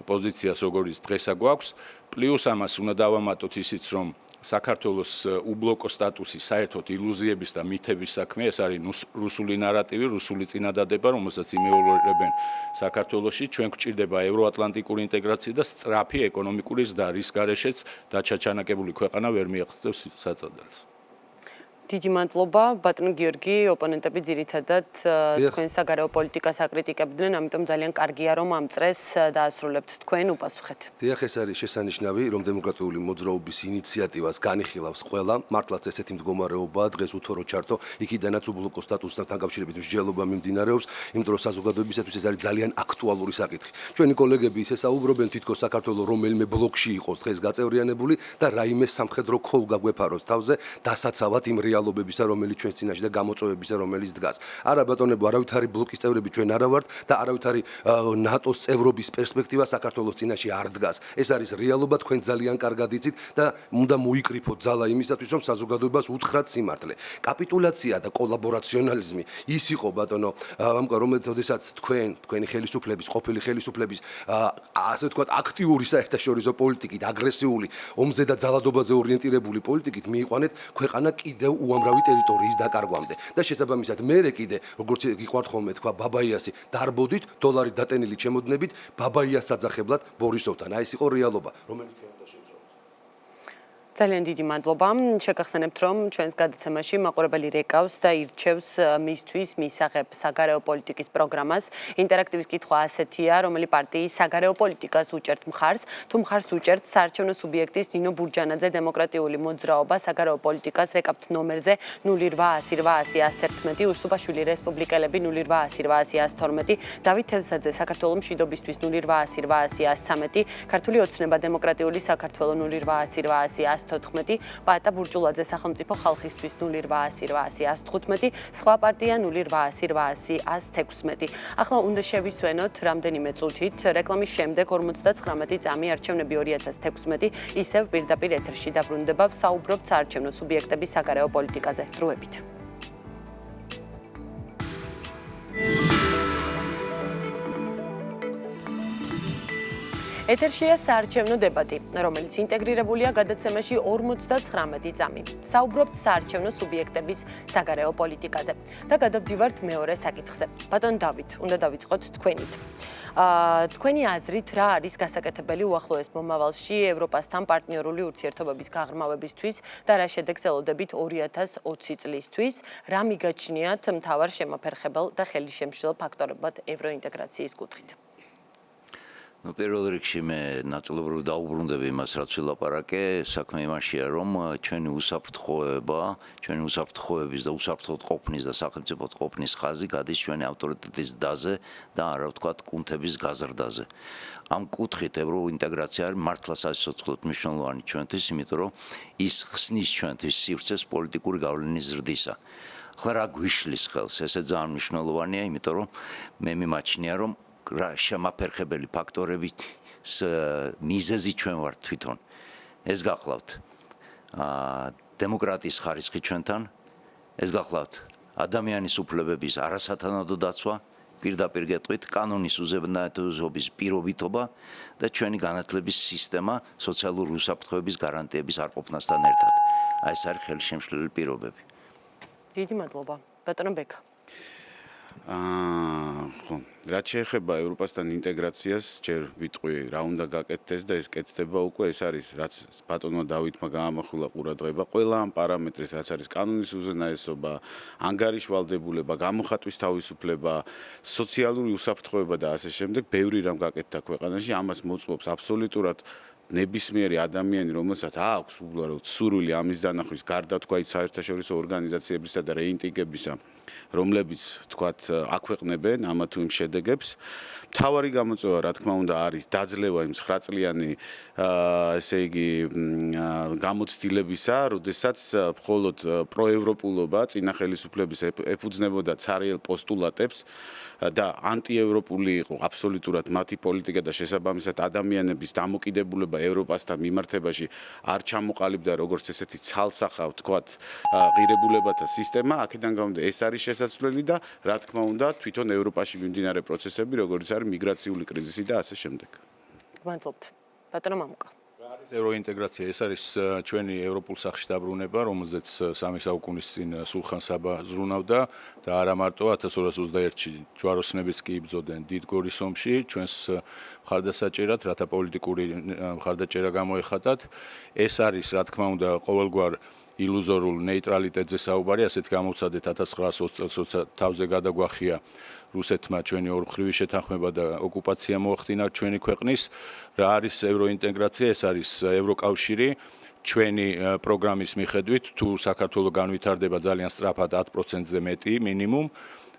პოზიციას, როგორც დღესა გვაქვს, პლუს ამას უნდა დავამატოთ ისიც, რომ საქართველოს უბლოკო სტატუსი საერთოდ ილუზიების და მითების საქმე, ეს არის რუსული ნარატივი, რუსული წინადადება, რომელსაც იმეორებენ საქართველოში, ჩვენ გვჭირდება ევროატლანტიკური ინტეგრაცია და სწრაფი ეკონომიკური ზრდა, რის გარეშეც დაჩაჩანაკებული ქვეყანა ვერ მიაღწევს საწადელს. დიდი მადლობა. ბატონო გიორგი, ოპონენტები ძირითადად თქვენ საგარეო პოლიტიკას აკრიტიკებდნენ, ამიტომ ძალიან კარგია რომ ამ წრეს დაასრულებთ თქვენ უპასუხეთ. დიახ, ეს არის შესანიშნავი, რომ დემოკრატიული მოძრაობის ინიციატივას განიხილავს ყველა, მართლაც ესეთი მდგომარეობაა დღეს უთორო ჩართო, იქიდანაც უბლოკო სტატუსთან დაკავშირებით მსჯელობა მიმდინარეობს, იმიტომ რომ საზოგადოებისათვის ეს არის ძალიან აქტუალური საკითხი. ჩვენი კოლეგები ისე საუბრობენ, თითქოს საქართველოს რომელიმე ბლოკში იყოს დღეს გაწევრიანებული და რაიმე სამხედრო ქოლგა გვეფაროს თავზე, დასაცავად იმ რეალობებისა, რომელიც ჩვენს წინაშე და გამოწვევებისა, რომელიც დგას. არა ბატონებო, არავითარი ბლოკის წევრები ჩვენ არა ვართ და არავითარი ნატოს წევრობის პერსპექტივა საქართველოს წინაშე არ დგას. ეს არის რეალობა, თქვენ ძალიან კარგად იცით და უნდა მოიკრიფოთ ძალა იმისათვის, რომ საზოგადოებას უთხრათ სიმართლე. კაპიტულაცია და კოლაბორაციონალიზმი ის იყო ბატონო, რომელსაც თქვენი ხელისუფლების, ყოფილი ხელისუფლების ასე ვთქვათ, აქტიური საერთაშორისო პოლიტიკით, აგრესიული, ომზე და ძალადობაზე ორიენტირებული პოლიტიკით მიიყვანეთ ქვეყანა კიდევ უამრავი ტერიტორიის დაკარგვამდე და შესაბამისად მერე კიდე როგორც გიყვართ ხოლმე თქვა ბაბაიასი დარბოდით დოლარი დატენილი ჩემოდნებით ბაბაიას საძახებლად ბორისოვთან აი ეს იყო რეალობა რომელიც ჩვენ უნდა შევძლებთ. ძალიან დიდი მადლობა. შეგახსენებთ, რომ ჩვენს გადაცემაში მაყურებელი რეკავს და ირჩევს მისთვის მისაღებ საგარეო პოლიტიკის პროგრამას. ინტერაქტივის კითხვა ასეთია, რომელი პარტიის საგარეო პოლიტიკას უჭერთ მხარს, თუ მხარს უჭერთ საარჩევნო სუბიექტის ნინო ბურჯანაძე დემოკრატიული მოძრაობა საგარეო პოლიტიკას რეკავთ ნომერზე 08008111, ურსუბაშვილი რესპუბლიკელები 08008112, დავით თევზაძე საქართველოს მშვიდობისთვის 08008113, ქართული ოცნება დემოკრატიული საქართველოს 08008112 014, პაატა ბურჭულაძე სახელმწიფო ხალხისთვის 0800 სხვა პარტია 0800 116. ახლა უნდა შევისვენოთ რამდენიმე წუთით რეკლამის შემდეგ 59 წამი არჩევნები 2016 ისევ პირდაპირ ეთერში დაბრუნდება ვსაუბრობთ საარჩევნო სუბიექტების საგარეო პოლიტიკაზე. დროებით. ეთერშია საარჩევნო დებატი, რომელიც ინტეგრირებულია გადაცემაში 59 წამი. საუბრობთ საარჩევნო სუბიექტების საგარეო პოლიტიკაზე და გადავდივართ მეორე საკითხზე. ბატონ დავით, უნდა დავიწყოთ თქვენით. თქვენი აზრით რა არის გასაკეთებელი უახლოეს მომავალში ევროპასთან პარტნიორული ურთიერთობების გაღრმავებისთვის და რა შედეგს ელოდებით 2020 წლისთვის, რა მიგაჩნიათ მთავარ შემაფერხებელ და ხელისშემშლელ ფაქტორებად ევროინტეგრაციის კუთხით? პირველ რიგში მე ნაწილობრივ დაუბრუნდები იმას, რაც ვილაპარაკე, საქმე იმაშია, რომ ჩვენი უსაფრთხოების და უსაფრთხოდ ყოფნის და სახელმწიფოდ ყოფნის ხაზი გადის ჩვენი ავტორიტეტის დაზე და არა ვთქვათ კუნთების გაზრდაზე. ამ კუთხით ევროინტეგრაცია არის მართლა სასიცოცხლოდ მნიშვნელოვანი ჩვენთვის, იმიტომ რომ ის ხსნის ჩვენთვის სივრცეს პოლიტიკური გავლენის ზრდისა. ახლა რა გვიშლის ხელს? ესე ძალიან მნიშვნელოვანია, იმიტომ რომ მე მიმაჩნია, რომ შემაფერხებელი ფაქტორების მიზეზი ჩვენ ვართ თვითონ. ეს გახლავთ დემოკრატიის ხარისხი ჩვენთან, ეს გახლავთ ადამიანის უფლებების არასათანადო დაცვა, პირდაპირ გეტყვით, კანონის უზენაეთობის პირობითობა და ჩვენი განათლების სისტემა სოციალური უსაფრთხოების გარანტიების არყოფნასთან ერთად. აი ეს არის ხელშემშლელი პირობები. დიდი მადლობა. ბატონო ბექა. ხო, რაც შეეხება ევროპასთან ინტეგრაციას, ჯერ ვიტყვი რა უნდა გაკეთდეს და ეს კეთდება უკვე, ეს არის რაც ბატონმა დავითმა გაამახვილა ყურადღება ყველა ამ პარამეტრით, რაც არის კანონის უზენაესობა, ანგარიშვალდებულება, გამოხატვის თავისუფლება, სოციალური უსაფრთხოება და ასე შემდეგ, ბევრი რამ გაკეთდა ქვეყანაში, ამას მოწმობს აბსოლუტურად ნებისმიერი ადამიანი, რომელსაც აქვს უბრალოდ სურვილი ამის დანახვის, გარდა თქვა საერთაშორისო ორგანიზაციებისა და რეიტინგებისა, რომლებიც თქვათ აქვეყნებენ ამა თუ იმ შედეგებს. მთავარი გამოწვევა, რა თქმა უნდა, არის დაძლევა იმ 9-წლიანი ესე იგი გამოცდილებისა, როდესაც მხოლოდ პროევროპულობა, წინა ხელისუფლების ეფუძნებოდა ცარიელ პოსტულატებს და ანტიევროპული იყო აბსოლუტურად მათი პოლიტიკა და შესაბამისად ადამიანების დამოკიდებულება ევროპასთან მიმართებაში არ ჩამოყალიბდა როგორც ესეთი ცალსახავ თქვათ ღირებულებათა სისტემა. აქედან გამომდინარე ეს არის შესაძლებელი და რა თქმა უნდა თვითონ ევროპაში მიმდინარე პროცესები, როგორც არის მიგრაციული კრიზისი და ასე შემდეგ. გმადლობთ. ბატონო მამუკა. არის ევროინტეგრაცია, ეს არის ჩვენი ევროპულ სახში დაბრუნება, რომელზეც 3 საუკუნის წინ სულხან საბა ზრუნავდა და არა მარტო 1221-ში ჯვაროსნებიც კი იბრძოდნენ დიდ გორის ომში, ჩვენს მხარდასაჭერად, რათა პოლიტიკური მხარდაჭერა გამოეხატათ. ეს არის, რა თქმა უნდა, ყოველგვარ ილუზორულ ნეიტრალიტეტზე საუბარი, ასეთ გამოცადეთ 1920 წელს, როცა თავზე გადაგვახია რუსეთმა ჩვენი ორმხრივი შეთანხმება და ოკუპაცია მოახდინა ჩვენი ქვეყნის. რა არის ევროინტეგრაცია? ეს არის ევროკავშირი. ჩვენი პროგრამის მიხედვით, თუ საქართველოს განვითარდება ძალიან სწრაფად 10%-ზე მეტი მინიმუმ,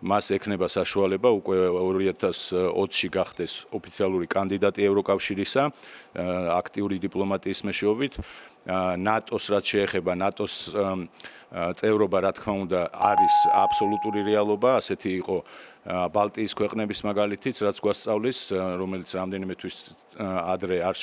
მას ექნება საშუალება უკვე 2020-ში გახდეს ოფიციალური კანდიდატი ევროკავშირისა, აქტიური დიპლომატიის მეშვეობით. ნატოს რაც შეეხება ნატოს წევრობა, რა თქმა უნდა, არის აბსოლუტური რეალობა, ასეთი იყო ბალტიის ქვეყნების მაგალითიც, რაც გვასწავლის, რომელიც რამდენიმე თვის ადრე არ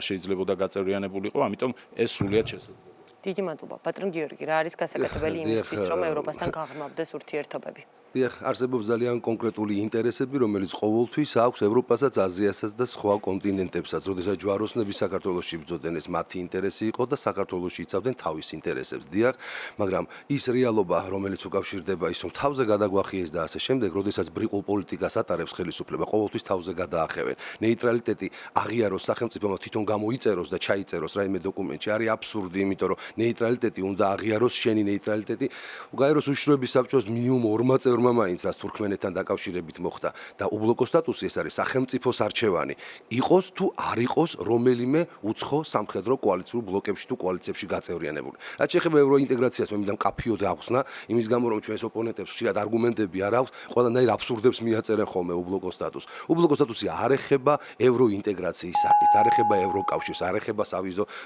შეიძლებოდა გაწევრიანებულიყო, ამიტომ ეს სრულიად შესაძლებელია. დიდი მადლობა. ბატონ გიორგი, რა არის გასაკეთებელი იმისთვის, რომ ევროპასთან გაღრმავდეს ურთიერთობები? დიახ, არსებობს ძალიან კონკრეტული ინტერესები, რომელიც ყოველთვის აქვს ევროპასაც, აზიასაც და სხვა კონტინენტებსაც. როდესაც ჯვაროსნები საქართველოში იბრძოდნენ, ეს მათი ინტერესი იყო და საქართველოში იცავდნენ თავის ინტერესებს. დიახ, მაგრამ ის რეალობა, რომელიც უკავშირდება ის, რომ თავზე გადაგვახიეს და ასე შემდეგ, როდესაც ბრიყულ პოლიტიკას ატარებს ხელისუფლება, ყოველთვის თავზე გადაახევენ. ნეიტრალიტეტი აღიაროს სახელმწიფომ თვითონ გამოიწეროს და ჩაიწეროს რაიმე დოკუმენტში, არის აბსურდი, იმიტომ რომ ნეიტრალიტეტი უნდა აღიაროს შენი ნეიტრალიტეტი. გაეროს უშიშროების საბჭოს მინიმუმ 40 წევრმა რეფორმა მაინც რაც თურქმენეთთან დაკავშირებით მოხდა და უბლოკო სტატუსი ეს არის სახელმწიფოს არჩევანი იყოს თუ არ იყოს რომელიმე უცხო სამხედრო კოალიციურ ბლოკებში თუ კოალიციებში გაწევრიანებული. რაც შეეხება ევროინტეგრაციას მე მინდა მკაფიოდ აღხსნა იმის გამო რომ ჩვენს ოპონენტებს ხშირად არგუმენტები არ აქვს ყველანაირ აბსურდებს მიაწერენ ხოლმე უბლოკო სტატუსს. უბლოკო სტატუსი არ ეხება ევროინტეგრაციის საკითხს, არ ეხება ევროკავშირს, არ ეხება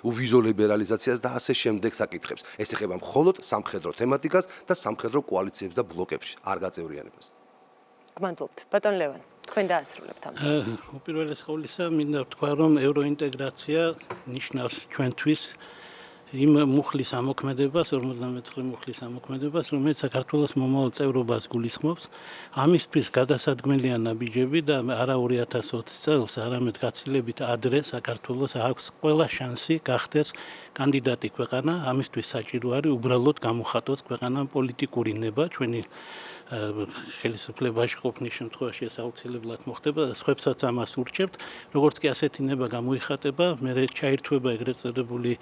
ვიზო ლიბერალიზაციას და ასე შემდეგ საკითხებს. ეს ეხება მხოლოდ სამხედრო თემატიკას და სამხედრო კოალიციებს და ბლოკებში, არ გაწევრიანებას. გმადლობთ. ბატონ ლევან, თქვენ დაასრულებთ ამ წელს. უპირველეს ყოვლისა მინდა ვთქვა რომ ევროინტეგრაცია ნიშნავს ჩვენთვის იმ მუხლის ამოქმედებას 59 მუხლის ამოქმედებას რომელიც საქართველოს მომავალ წევრობას გულისხმობს ამისთვის გადასადგმელია ნაბიჯები და არა 2020 წელს არამედ გაცილებით ადრე საქართველოს აქვს ყველა შანსი გახდეს კანდიდატი ქვეყანა ამისთვის საჭირო არის უბრალოდ გამოხატოს ქვეყანამ პოლიტიკური ნება ჩვენი ხელისუფლებაში ყოფნის შემთხვევაში ეს აუცილებლად მოხდება და სხვებსაც ამას ურჩევთ როგორც კი ასეთი ნება გამოიხატება მე ჩაირთვება ეგრეთ წოდებული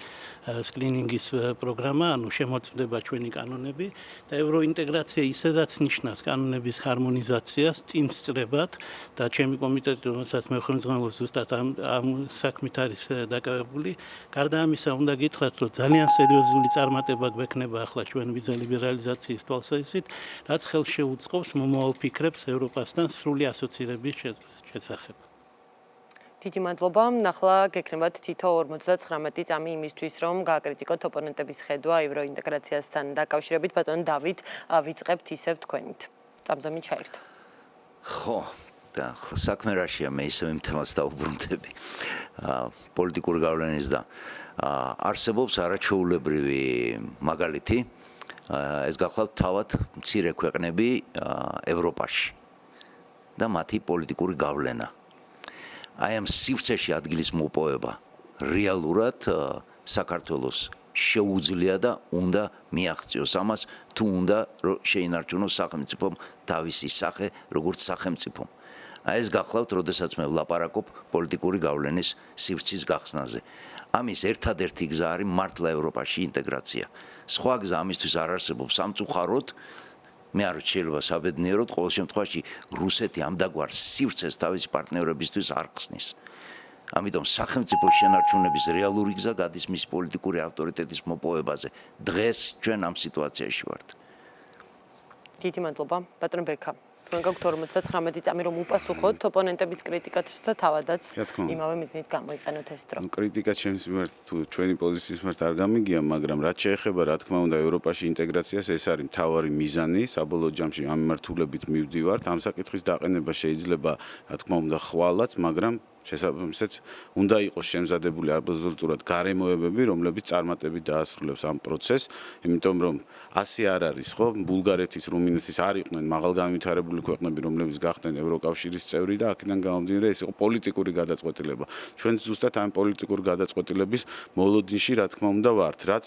სკრინინგის პროგრამა ანუ შემოწმდება ჩვენი კანონები და ევროინტეგრაცია ისედაც ნიშნავს კანონების ჰარმონიზაციას წინ სწრებად და ჩემი კომიტეტი რომელსაც მე ხელმძღვანელობ ზუსტად ამ საქმით არის დაკავებული გარდა ამისა უნდა გითხრათ რომ ძალიან სერიოზული წარმატება გვექნება ახლა ჩვენ ვიზა ლიბერალიზაციის თვალსაზრისით რაც ხელს შეუწყობს მომავალ ფიქრებს ევროპასთან სრული ასოცირების შესახებ. დიდი მადლობა. ახლა გექნებათ თითო 59 წამი იმისთვის, რომ გააკრიტიკოთ ოპონენტების ხედვა ევროინტეგრაციასთან დაკავშირებით. ბატონ დავით, ვიწყებთ ისევ თქვენით. წამზომი ჩაერთო. ხო, და საქმე რაშია მე ისევ იმ თემას დავუბრუნდები. პოლიტიკური გავლენის და არსებობს არაჩვეულებრივი მაგალითი ეს გახლავთ თავად მცირე ქვეყნები ევროპაში და მათი პოლიტიკური გავლენა. აი ამ სივრცეში ადგილის მოპოვება რეალურად საქართველოს შეუძლია და უნდა მიაღწიოს ამას თუ უნდა შეინარჩუნოს სახელმწიფომ თავისი სახე როგორც სახელმწიფომ. აი ეს გახლავთ, როდესაც მე ვლაპარაკობ პოლიტიკური გავლენის სივრცის გახსნაზე. ამის ერთადერთი გზა არის მართლა ევროპაში ინტეგრაცია. სხვა გზა ამისთვის არ არსებობს სამწუხაროდ მე არ შეიძლება საბედნიეროდ ყოველ შემთხვევაში რუსეთი ამდაგვარ სივრცეს თავისი პარტნიორებისთვის არ ხსნის. ამიტომ სახელმწიფოს შენარჩუნების რეალური გზა გადის მის პოლიტიკური ავტორიტეტის მოპოვებაზე. დღეს ჩვენ ამ სიტუაციაში ვართ. დიდი მადლობა. ბატონ ბექა. თქვენ გაქვთ 59 წამი რომ უპასუხოთ ოპონენტების კრიტიკას და თავადაც იმავე მიზნით გამოიყენოთ ეს დრო. კრიტიკა ჩემს მიმართ თუ ჩვენი პოზიციის მიმართ არ გამიგია, მაგრამ რაც შეეხება რა თქმა უნდა ევროპაში ინტეგრაციას ეს არის მთავარი მიზანი, საბოლოო ჯამში ამ მიმართულებით მივდივართ. ამ საკითხის დაყენება შეიძლება რა თქმა უნდა ხვალაც, მაგრამ შესაბამისად უნდა იყოს შემზადებული აბსოლუტურად გარემოებები, რომლებიც წარმატებით დაასრულებს ამ პროცესს, იმიტომ რომ ასე არ არის, ხო? ბულგარეთის, რუმინეთის არ იყვნენ მაღალგანვითარებული ქვეყნები, რომლებიც გახდნენ ევროკავშირის წევრი და აქედან გამომდინარე ეს იყო პოლიტიკური გადაწყვეტილება. ჩვენ ზუსტად ამ პოლიტიკური გადაწყვეტილების მოლოდინში, რა თქმა უნდა, ვართ, რაც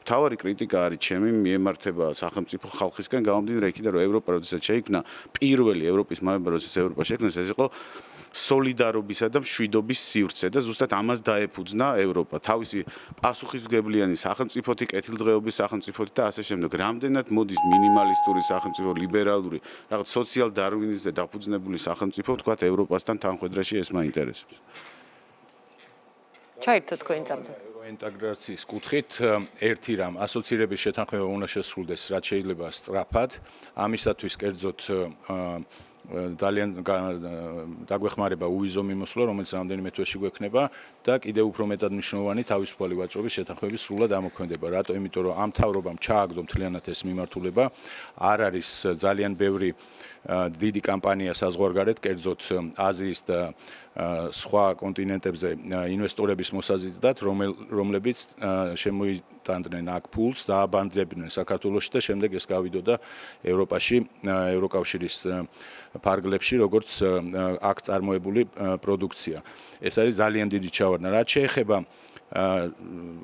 თავარი კრიტიკა არის ჩემი მიემართება სახელმწიფო ხალხისგან გამომდინარე იქიდან რომ ევროპა როდესაც შეიქმნა პირველი ევროპის მამება როდესაც ევროპა შეიქმნა ეს იყო სოლიდარობისა და მშვიდობის სივრცე და ზუსტად ამას დაეფუძნა ევროპა თავისი პასუხისმგებლიანი სახელმწიფოთი, კეთილდღეობის სახელმწიფოთი და ასე შემდეგ. რამდენად მოდის მინიმალისტური სახელმწიფო, ლიბერალური, რაღაც სოციალ-დარვინიზმზე დაფუძნებული სახელმწიფო, თქვათ ევროპასთან თანხვედრაში ეს მაინტერესებს. ჩაერთო თქვენ წამზე. ინტეგრაციის კუთხით ერთი რამ ასოცირების შეთანხმება უნდა შესრულდეს რაც შეიძლება სწრაფად. ამისათვის კერძოდ ძალიან დაგვეხმარება უვიზო მიმოსვლა, რომელიც რამდენიმე თვეში გვექნება და კიდევ უფრო მეტად მნიშვნელოვანი თავისუფალი ვაჭრობის შეთანხმების სრულად ამოქმედება. რატო? იმიტომ რომ ამ მთავრობამ ჩააგდო მთლიანად ეს მიმართულება. არ არის ძალიან ბევრი დიდი კამპანია საზღვარგარეთ, კერძოდ აზიის და სხვა კონტინენტებზე ინვესტორების მოსაზიდად, რომლებიც შემოიტანდნენ აქ ფულს და აბანდებდნენ საქართველოში და შემდეგ ეს გავიდოდა ევროპაში, ევროკავშირის ფარგლებში, როგორც აქ წარმოებული პროდუქცია. ეს არის ძალიან დიდი ჩავარდნა. რაც შეეხება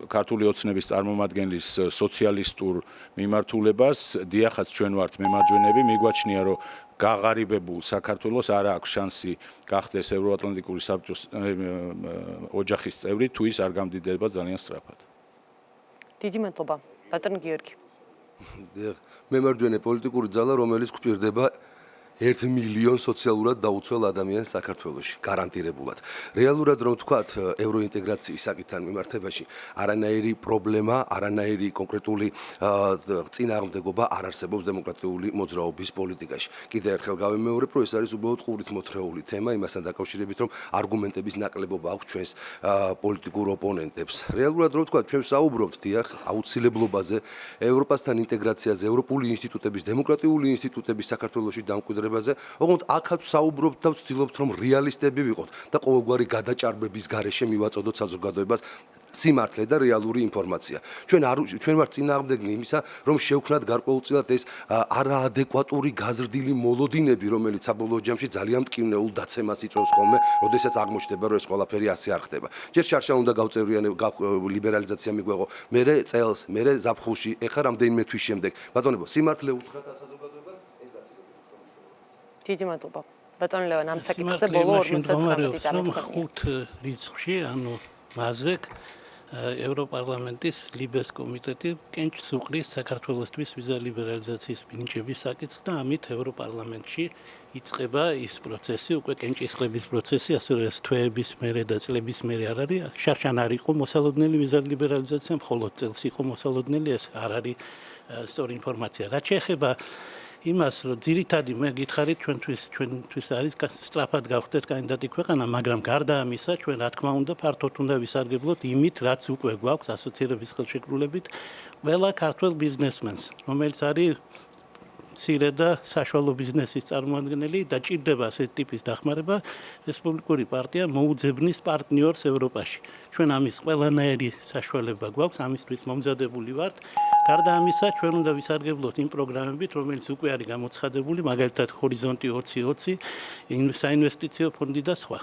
ქართული ოცნების წარმომადგენლის სოციალისტურ მიმართულებას, დიახაც ჩვენ ვართ მემარჯვენეები, მიგვაჩნია რომ გაღარიბებულ საქართველოს არ აქვს შანსი გახდეს ევროატლანტიკური საბჭოს ოჯახის წევრი, თუ ის არ გამდიდება ძალიან სწრაფად. დიდი მადლობა. ბატონ გიორგი. მემარჯვენე პოლიტიკური ძალა, რომელიც გვპირდება 1 მილიონ სოციალურად დაუცველ ადამიანს საქართველოში გარანტირებულად. რეალურად რომ ვთქვათ, ევროინტეგრაციის საკითხთან მიმართებაში არანაირი პრობლემა, არანაირი კონკრეტული წინააღმდეგობა არ არსებობს დემოკრატიული მოძრაობის პოლიტიკაში. კიდევ ერთხელ გავიმეორებ, რომ ეს არის უბრალოდ ყურით მოთხრეული თემა იმასთან დაკავშირებით, რომ არგუმენტების ნაკლებობა აქვს ჩვენს პოლიტიკურ ოპონენტებს. რეალურად რომ ვთქვათ, ჩვენ ვსაუბრობთ დიახ აუცილებლობაზე, ევროპასთან ინტეგრაციაზე, ევროპული ინსტიტუტების, დემოკრატიული ინსტიტუტების საქართველოში დამკვიდრებაზე, ოღონდ აქაც ვსაუბრობთ და ვცდილობთ, რომ რეალისტები ვიყოთ და ყოველგვარი გადაჭარბების გარეშე მივაწოდოთ საზოგადოებას სიმართლე და რეალური ინფორმაცია. ჩვენ ვართ წინააღმდეგნი იმისა, რომ შევქნათ გარკვეულწილად ეს არაადეკვატური გაზრდილი მოლოდინები, რომელიც საბოლოო ჯამში ძალიან მტკივნეულ დაცემას იწვევს ხოლმე, როდესაც აღმოჩნდება, რომ ეს ყველაფერი ასე არ ხდება. ჯერ შარშა უნდა ლიბერალიზაცია მიგვეღო, მერე წელს, მერე ზაფხულში, ეხლა რამდენიმე თვის შემდეგ. ბატონებო, სიმართლე უთხრათ საზოგადოებას, ეს გაცილებით. დიდი მადლობა. ბატონ ლევან, ამ საკითხზე ბოლო 59 წამით ხუთ რიცხვში, ანუ მაზეკ ევროპარლამენტის ლიბეს კომიტეტი კენჭს უყრის საქართველოსთვის ვიზა ლიბერალიზაციის მინიჭების საკითხს და ამით ევროპარლამენტში იწყება ის პროცესი, უკვე კენჭისყრების პროცესი, ასე რომ ეს თვეების მერე და წლების მერე არ არის. შარშან არ იყო მოსალოდნელი ვიზა ლიბერალიზაცია, მხოლოდ წელს იყო მოსალოდნელი, ეს არ არის სწორი ინფორმაცია. რაც შეეხება იმას, რომ ძირითადი მე გითხარით ჩვენთვის არის სწრაფად გავხდეთ კანდიდატი ქვეყანა, მაგრამ გარდა ამისა, ჩვენ რა თქმა უნდა ფართოდ უნდა ვისარგებლოთ იმით, რაც უკვე გვაქვს ასოცირების ხელშეკრულებით, ყველა ქართველ ბიზნესმენს, რომელიც არის მცირე და საშუალო ბიზნესის წარმოადგენელი და ჭირდება ასეთი ტიპის დახმარება, რესპუბლიკური პარტია მოუძებნის პარტნიორს ევროპაში. ჩვენ ამის ყველანაირი საშუალება გვაქვს, ამისთვის მომზადებული ვართ. გარდა ამისა, ჩვენ უნდა ვისარგებლოთ იმ პროგრამებით, რომელიც უკვე არის გამოცხადებული, მაგალითად ჰორიზონტი 2020, საინვესტიციო ფონდი და სხვა.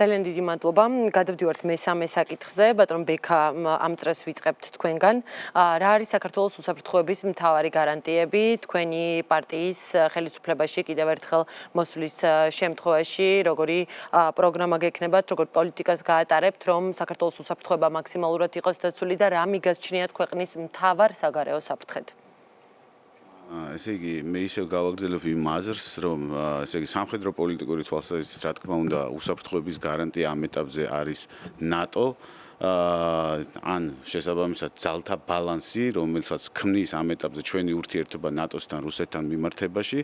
ძალიან დიდი მადლობა. გადავდივართ მესამე საკითხზე. ბატონ ბექა, ამ წრეს ვიწყებთ თქვენგან. რა არის საქართველოს უსაფრთხოების მთავარი გარანტიები თქვენი პარტიის ხელისუფლებაში კიდევ ერთხელ მოსვლის შემთხვევაში, როგორი პროგრამა გექნებათ, როგორ პოლიტიკას გაატარებთ, რომ საქართველოს უსაფრთხოება მაქსიმალურად იყოს დაცული და რა მიგაჩნიათ ქვეყნის მთავარ საგარეო საფრთხედ? ესე იგი, მე ისევ გავაგრძელებ იმ აზრს, რომ ესე იგი სამხედრო პოლიტიკური თვალსაზრისით, რა თქმა უნდა, უსაფრთხოების გარანტია ამ ეტაპზე არის ნატო, ან შესაბამისად ძალთა ბალანსი, რომელსაც ქმნის ამ ეტაპზე ჩვენი ურთიერთობა ნატოსთან, რუსეთთან მიმართებაში.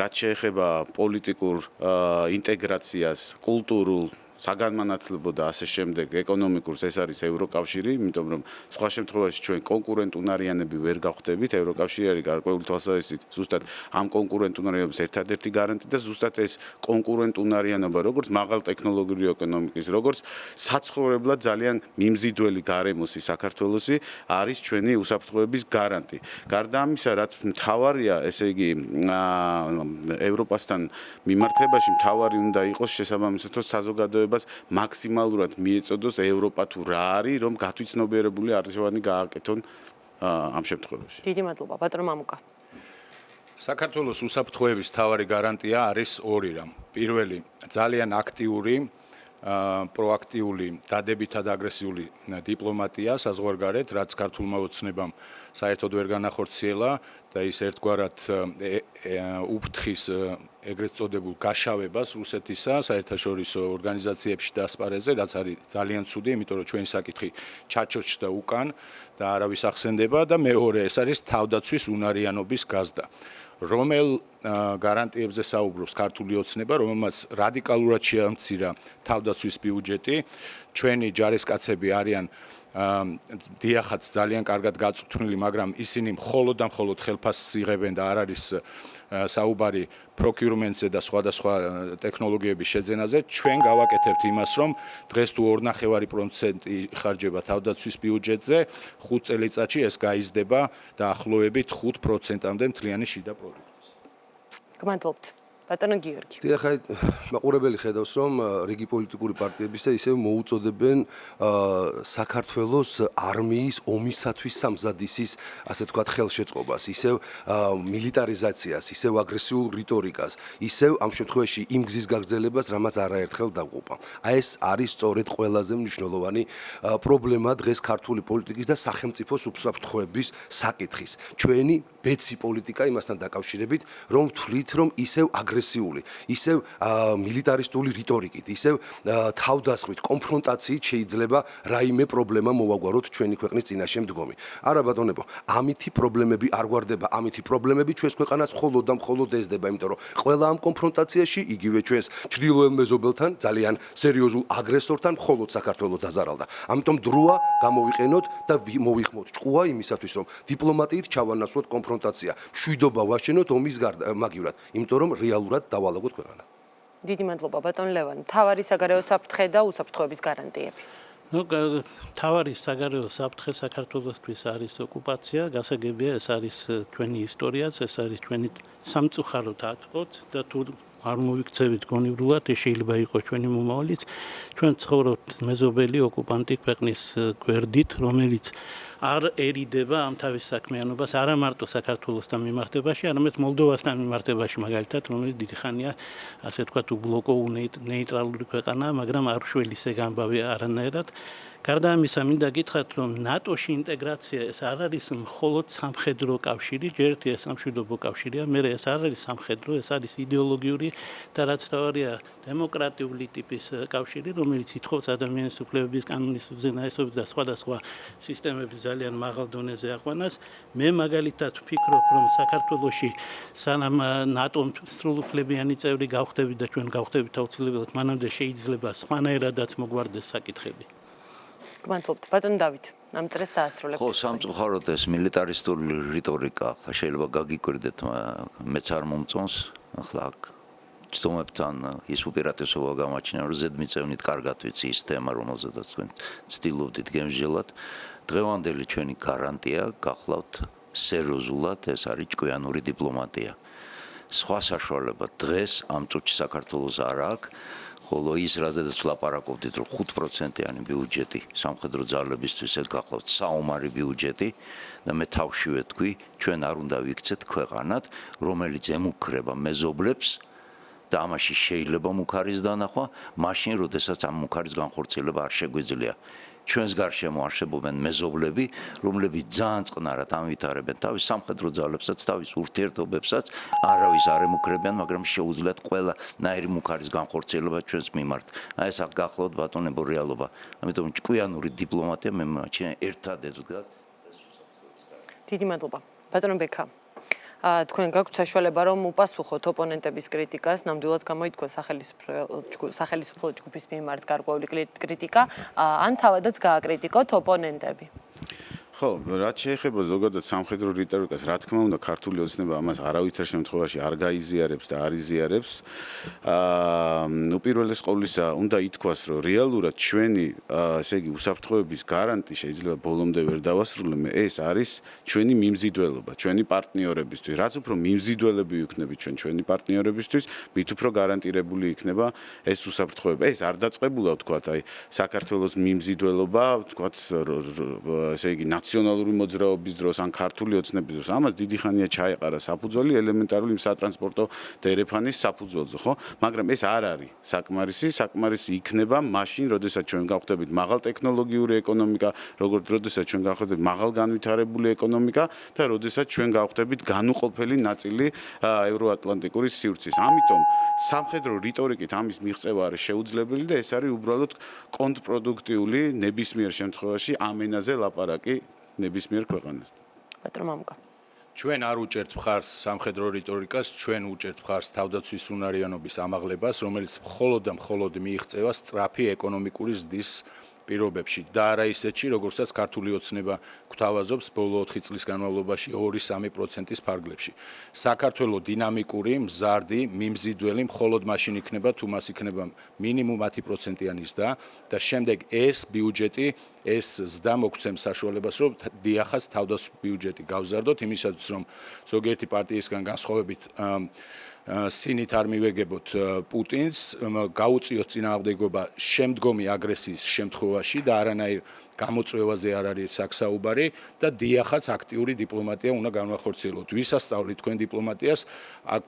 რაც შეეხება პოლიტიკურ ინტეგრაციას, კულტურულ საგანმანათლებლო და ასე შემდეგ ეკონომიკურს, ეს არის ევროკავშირი, იმიტომ რომ სხვა შემთხვევაში ჩვენ კონკურენტუნარიანები ვერ გავხდებით, ევროკავშირი არის გარკვეული თვალსაზრისით ზუსტად ამ კონკურენტუნარიანობის ერთადერთი გარანტი და ზუსტად ეს კონკურენტუნარიანობა, როგორც მაღალ ტექნოლოგიური ეკონომიკის, როგორც საცხოვრებლად ძალიან მიმზიდველი გარემოსი საქართველოსი არის ჩვენი უსაფრთხოების გარანტი. გარდა ამისა, რაც მთავარია, ესე იგი ევროპასთან მიმართებაში მთავარი უნდა იყოს შესაბამისად, რომ საზოგადოება მაქსიმალურად მიეწოდოს ევროპა თუ რა არის, რომ გათვითცნობიერებული არჩევანი გააკეთონ ამ შემთხვევაში. დიდი მადლობა, ბატონ მამუკა. საქართველოს უსაფრთხოების მთავარი გარანტია არის ორი რამ. პირველი, ძალიან აქტიური, პროაქტიული, დადებითად აგრესიული დიპლომატია საზღვარგარეთ, რაც ქართულმა ოცნებამ საერთოდ ვერ განახორციელა და ის ერთგვარად უფრთხის ეგრეთ წოდებულ გაშავებას რუსეთისა საერთაშორისო ორგანიზაციებში და ასპარეზზე, რაც არის ძალიან ცუდი, იმიტომ რომ ჩვენი საკითხი ჩაჩოჩდა უკან და არავის ახსენდება და მეორე, ეს არის თავდაცვის უნარიანობის გაზრდა. რომელ გარანტიებზე საუბრობს ქართული ოცნება, რომელმაც რადიკალურად შეამცირა თავდაცვის ბიუჯეტი, ჩვენი ჯარისკაცები არიან დიახაც ძალიან კარგად გაწვრთნილი, მაგრამ ისინი მხოლოდ და მხოლოდ ხელფასს იღებენ და არ არის საუბარი procurement-ზე და სხვადასხვა ტექნოლოგიების შეძენაზე. ჩვენ გავაკეთებთ იმას, რომ დღეს თუ 2.5% იხარჯება თავდაცვის ბიუჯეტზე, 5 წელიწადში ეს გაიზრდება დაახლოებით 5%-მდე მთლიანი შიდა პროდუქტის. გმადლობთ. ბატონო გიორგი. ახლა მაყურებელი ხედავს, რომ რიგი პოლიტიკური პარტიებისა ისევ მოუწოდებენ საქართველოს არმიის ომისათვის სამზადისის, ასე თქვათ, ხელშეწყობას, ისევ მილიტარიზაციას, ისევ აგრესიულ რიტორიკას, ისევ ამ შემთხვევაში იმ გზის გაგრძელებას, რამაც არაერთხელ დაგუყვა. აი ეს არის სწორედ ყველაზე მნიშვნელოვანი პრობლემა დღეს ქართული პოლიტიკის და სახელმწიფოს უსაფრთხოების საკითხის. ჩვენი ბეცი პოლიტიკა იმასთან დაკავშირებით, რომ თვლით, რომ ისევ აგრესიული, ისევ მილიტარისტული რიტორიკით, ისევ თავდასხმით კონფრონტაციით შეიძლება რაიმე პრობლემა მოვაგვაროთ ჩვენი ქვეყნის წინაშე მდგომი. არა ბატონებო, ამითი პრობლემები არ გვარდება, ამითი პრობლემები ჩვენს ქვეყანას მხოლოდ და მხოლოდ ეზდება, იმიტომ რომ ყველა ამ კონფრონტაციაში, იგივე ჩვენს ჩრდილოელ მეზობელთან, ძალიან სერიოზულ აგრესორთან მხოლოდ საქართველოს დაზარალდა. ამიტომ დროა გამოვიყენოთ და მოვიხმოთ ჭკუა იმისათვის, რომ დიპლომატიით ჩავანაცვლოთ კონფრონტაცია, მშვიდობა ვაშენოთ ომის მაგივრად, იმიტომ რომ რეალურად დავალაგოთ ქვეყანა. დიდი მადლობა ბატონ ლევან. მთავარი საგარეო საფრთხე და უსაფრთხოების გარანტიები. მთავარი საგარეო საფრთხე საქართველოსთვის არის ოკუპაცია, გასაგებია ეს არის ჩვენი ისტორიაც, ეს არის ჩვენი სამწუხაროდ აწყვეტ და თუ არ მოვიქცევით გონივრულად, ეს შეიძლება იყოს ჩვენი მომავალიც. ჩვენ ცხოვრობთ მეზობელი ოკუპანტი ქვეყნის გვერდით, რომელიც არ ერიდება ამ თავის საქმიანობას არა მარტო საქართველოსთან მიმართებაში, არამედ მოლდოვასთან მიმართებაში მაგალითად, რომელიც დიდი ხანია, ასე ვთქვათ, უბლოკო ნეიტრალური ქვეყანაა, მაგრამ არ უშველის ეგ ამბავი არანაირად. გარდა ამისა, მინდა გითხრათ, რომ ნატოში ინტეგრაცია ეს არ არის მხოლოდ სამხედრო კავშირი, ჯერ ერთი ეს სამშვიდობო კავშირია, მერე ეს არ არის სამხედრო, ეს არის იდეოლოგიური და რაც თავარია დემოკრატიული ტიპის კავშირი, რომელიც ითხოვს ადამიანის უფლებების კანონის უზენაესობის და სხვადასხვა სისტემების ძალიან მაღალ დონეზე აყვანას. მე მაგალითად ვფიქრობ, რომ საქართველოში სანამ ნატომ სრულუფლებიანი წევრი გავხდებით და ჩვენ გავხდებით აუცილებლად, მანამდე შეიძლება სხვანაირადაც მოგვარდეს საკითხები. გმადლობთ ბატონ დავით, ამ წრეს დაასრულებთ. ხო, სამწუხაროდ ეს მილიტარისტული რიტორიკა, ახლა შეიძლება გაგიკვირდეთ, მეც არ მომწონს, ახლა აქ ცდომებთან ის უპირატესობა გამაჩნია, რომ ზედმიწევნით კარგად ვიცი ის თემა, რომელზედაც თქვენ ცდილობდით გემსჯელად. დღევანდელი ჩვენი გარანტია გახლავთ სერიოზულად, ეს არის ჭკვიანური დიპლომატია. სხვა საშუალება დღეს ამ წუთში საქართველოს არ აქვს. ხოლო ის რაზედაც ვლაპარაკობდით, რომ 5%-იანი ბიუჯეტი სამხედრო ძალებისთვის ეგ გახლავთ საომარი ბიუჯეტი და მე თავშივე თქვი, ჩვენ არ უნდა ვიქცეთ ქვეყანად, რომელიც ემუქრება მეზობლებს და ამაში შეიძლება მუქარის დანახვა, მაშინ, როდესაც ამ მუქარის განხორციელება არ შეგვიძლია. ჩვენს გარშემო არსებობენ მეზობლები, რომლებიც ძალიან წყნარად ამვითარებენ თავის სამხედრო ძალებსაც, თავის ურთიერთობებსაც, არავის არ ემუქრებიან, მაგრამ შეუძლიათ ყველანაირი მუქარის განხორციელება ჩვენს მიმართ. აი ეს აქ გახლავთ ბატონებო რეალობა. ამიტომ ჭკვიანური დიპლომატია მე მგონია ერთადერთი დგას. დიდი მადლობა. ბატონო ბექა. თქვენ გაქვთ საშუალება რომ უპასუხოთ ოპონენტების კრიტიკას, ნამდვილად გამოითქვა სახელმწიფო ჯგუფის მიმართ გარკვეული კრიტიკა, ან თავადაც გააკრიტიკოთ ოპონენტები. ხო, რაც შეეხება ზოგადად სამხედრო რიტორიკას, რა თქმა უნდა, ქართული ოცნება ამას არავითარ შემთხვევაში არ გაიზიარებს და არ იზიარებს. უპირველეს ყოვლისა, უნდა ითქვას, რომ რეალურად ჩვენი, ესე იგი, უსაფრთხოების გარანტი შეიძლება ბოლომდე ვერ დავასრულებთ, ეს არის ჩვენი მიმზიდველობა, ჩვენი პარტნიორებისთვის. რაც უფრო მიმზიდველები ვიქნებით ჩვენი პარტნიორებისთვის, მით უფრო გარანტირებული იქნება ეს უსაფრთხოება. ეს არ დაწყებულა, ვთქვათ, აი, საქართველოს მიმზიდველობა, ვთქვათ, ესე იგი, ნაციონალური მოძრაობის დროს ან ქართული ოცნების დროს ამას დიდი ხანია ჩაეყარა საფუძველი ელემენტარული სატრანსპორტო დერეფანის საფუძველზე, ხო? მაგრამ ეს არ არის საკმარისი იქნება მაშინ, როდესაც ჩვენ გავხდებით მაღალტექნოლოგიური ეკონომიკა, როდესაც ჩვენ გავხდებით მაღალგანვითარებული ეკონომიკა და როდესაც ჩვენ გავხდებით განუყოფელი ნაწილი ევროატლანტიკური სივრცის. ამიტომ სამხედრო რიტორიკით ამის მიღწევა არის შეუძლებელი და ეს არის უბრალოდ კონტრპროდუქტიული ნებისმიერ შემთხვევაში ამ ენაზე ლაპარაკი ნებისმიერ ქვეყანასთან. ბატონო მამუკა. ჩვენ არ უჭერთ მხარს სამხედრო რიტორიკას, ჩვენ უჭერთ მხარს თავდაცვის უნარიანობის ამაღლებას, რომელიც მხოლოდ და მხოლოდ მიიღწევა სწრაფი ეკონომიკური ზრდის პირობებში და არა ისეთში, როგორცაც ქართული ოცნება გვთავაზობს ბოლო 4 წლის განმავლობაში 2-3%-ის ფარგლებში. საქართველოს დინამიკური, მზარდი, მიმზიდველი მხოლოდ მაშინ იქნება, თუ მას იქნება მინიმუმ 10%-იანი ზრდა და შემდეგ ეს ბიუჯეტი, ეს ზრდა მოგცემს საშუალებას, რომ დიახაც თავდაცვის ბიუჯეტი გავზარდოთ, იმისათვის რომ ზოგიერთი პარტიისგან განსხვავებით სინით არ მივეგებოთ პუტინს, გაუწიოთ წინააღმდეგობა შემდგომი აგრესიის შემთხვევაში და არანაირ გამოწვევაზე არ არის საქმე და დიახაც აქტიური დიპლომატია უნდა განვახორციელოთ. ვისასწავლით თქვენ დიპლომატიას? აქ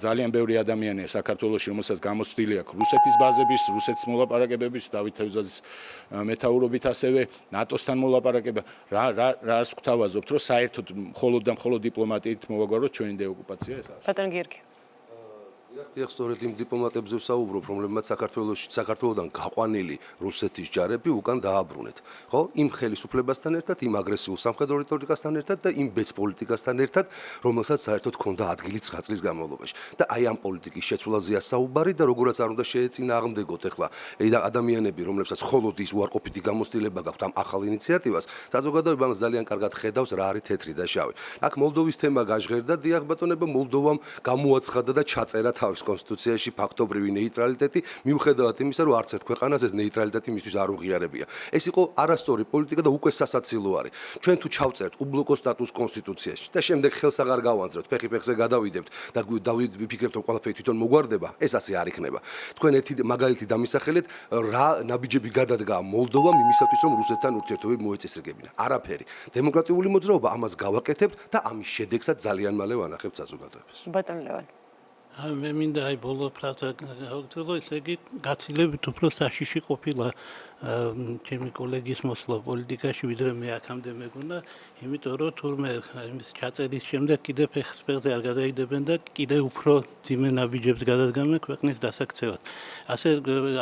ძალიან ბევრი ადამიანია საქართველოში, რომელსაც გამოცდილი აქვს რუსეთის ბაზების, რუსეთის მოლაპარაკებების, დავით თევზაძის მეთაურობით ასევე ნატოსთან მოლაპარაკება. რას გვთავაზობთ, რომ საერთოდ მხოლოდ და მხოლოდ დიპლომატიით მოვაგვაროთ ჩვენი დეოკუპაცია ეს არის? ბატონ გიორგი. დიახ, სწორედ იმ დიპლომატებზე ვსაუბრობ, რომლებმაც საქართველოსდან გაყვანილი რუსეთის ჯარები უკან დააბრუნეთ. ხო? იმ ხელისუფლებასთან ერთად, იმ აგრესიულ სამხედრო რიტორიკასთან ერთად და იმ ბეც პოლიტიკასთან ერთად, რომელსაც საერთოდ ჰქონდა ადგილი 9 წლის განმავლობაში. და აი ამ პოლიტიკის შეცვლაზეა საუბარი და როგორაც არ უნდა შეეწინააღმდეგოთ ახლა ადამიანები, რომლებსაც მხოლოდ ის უარყოფითი გამოცდილება გაქვთ ამ ახალ ინიციატივას, საზოგადოება მას ძალიან კარგად ხედავს რა არის თეთრი და შავი. აქ მოლდოვის თემა გაჟღერდა, დიახ ბატონებო, მოლდოვამ გამოაცხადა და ჩაწერა თავის კონსტიტუციაში ფაქტობრივი ნეიტრალიტეტი, მიუხედავად იმისა, რომ არც ერთ ქვეყანას ეს ნეიტრალიტეტი მისთვის არ უღიარებია. ეს იყო არასწორი პოლიტიკა და უკვე სასაცილო არის. ჩვენ თუ ჩავწერთ უბლოკო სტატუს კონსტიტუციაში და შემდეგ ხელს აღარ გავანძრევთ, ფეხი ფეხზე გადავიდებთ და ვიფიქრებთ, რომ ყველაფერი თვითონ მოგვარდება, ეს ასე არ იქნება. თქვენ ერთი მაგალითი დამისახელეთ, რა ნაბიჯები გადადგა მოლდოვამ იმისათვის, რომ რუსეთთან ურთიერთობები მოეწესრიგებინა. არაფერი. დემოკრატიული მოძრაობა ამას გავაკეთებთ და ამის შედეგსაც ძალიან მალე ვანახებთ საზოგადოებას. ბატონ ლევან. მე მინდა აი ბოლო ფრაზა გავაგრძელო, ესე იგი გაცილებით უფრო საშიში ყოფილა ჩემი კოლეგის მოსვლა პოლიტიკაში, ვიდრე მე აქამდე მეგონა, იმიტომ რომ თურმე იმის ჩაწერის შემდეგ კიდე ფეხზე არ გადაიდებენ და კიდე უფრო ძიმე ნაბიჯებს გადადგამენ ქვეყნის დასაქცევად. ასე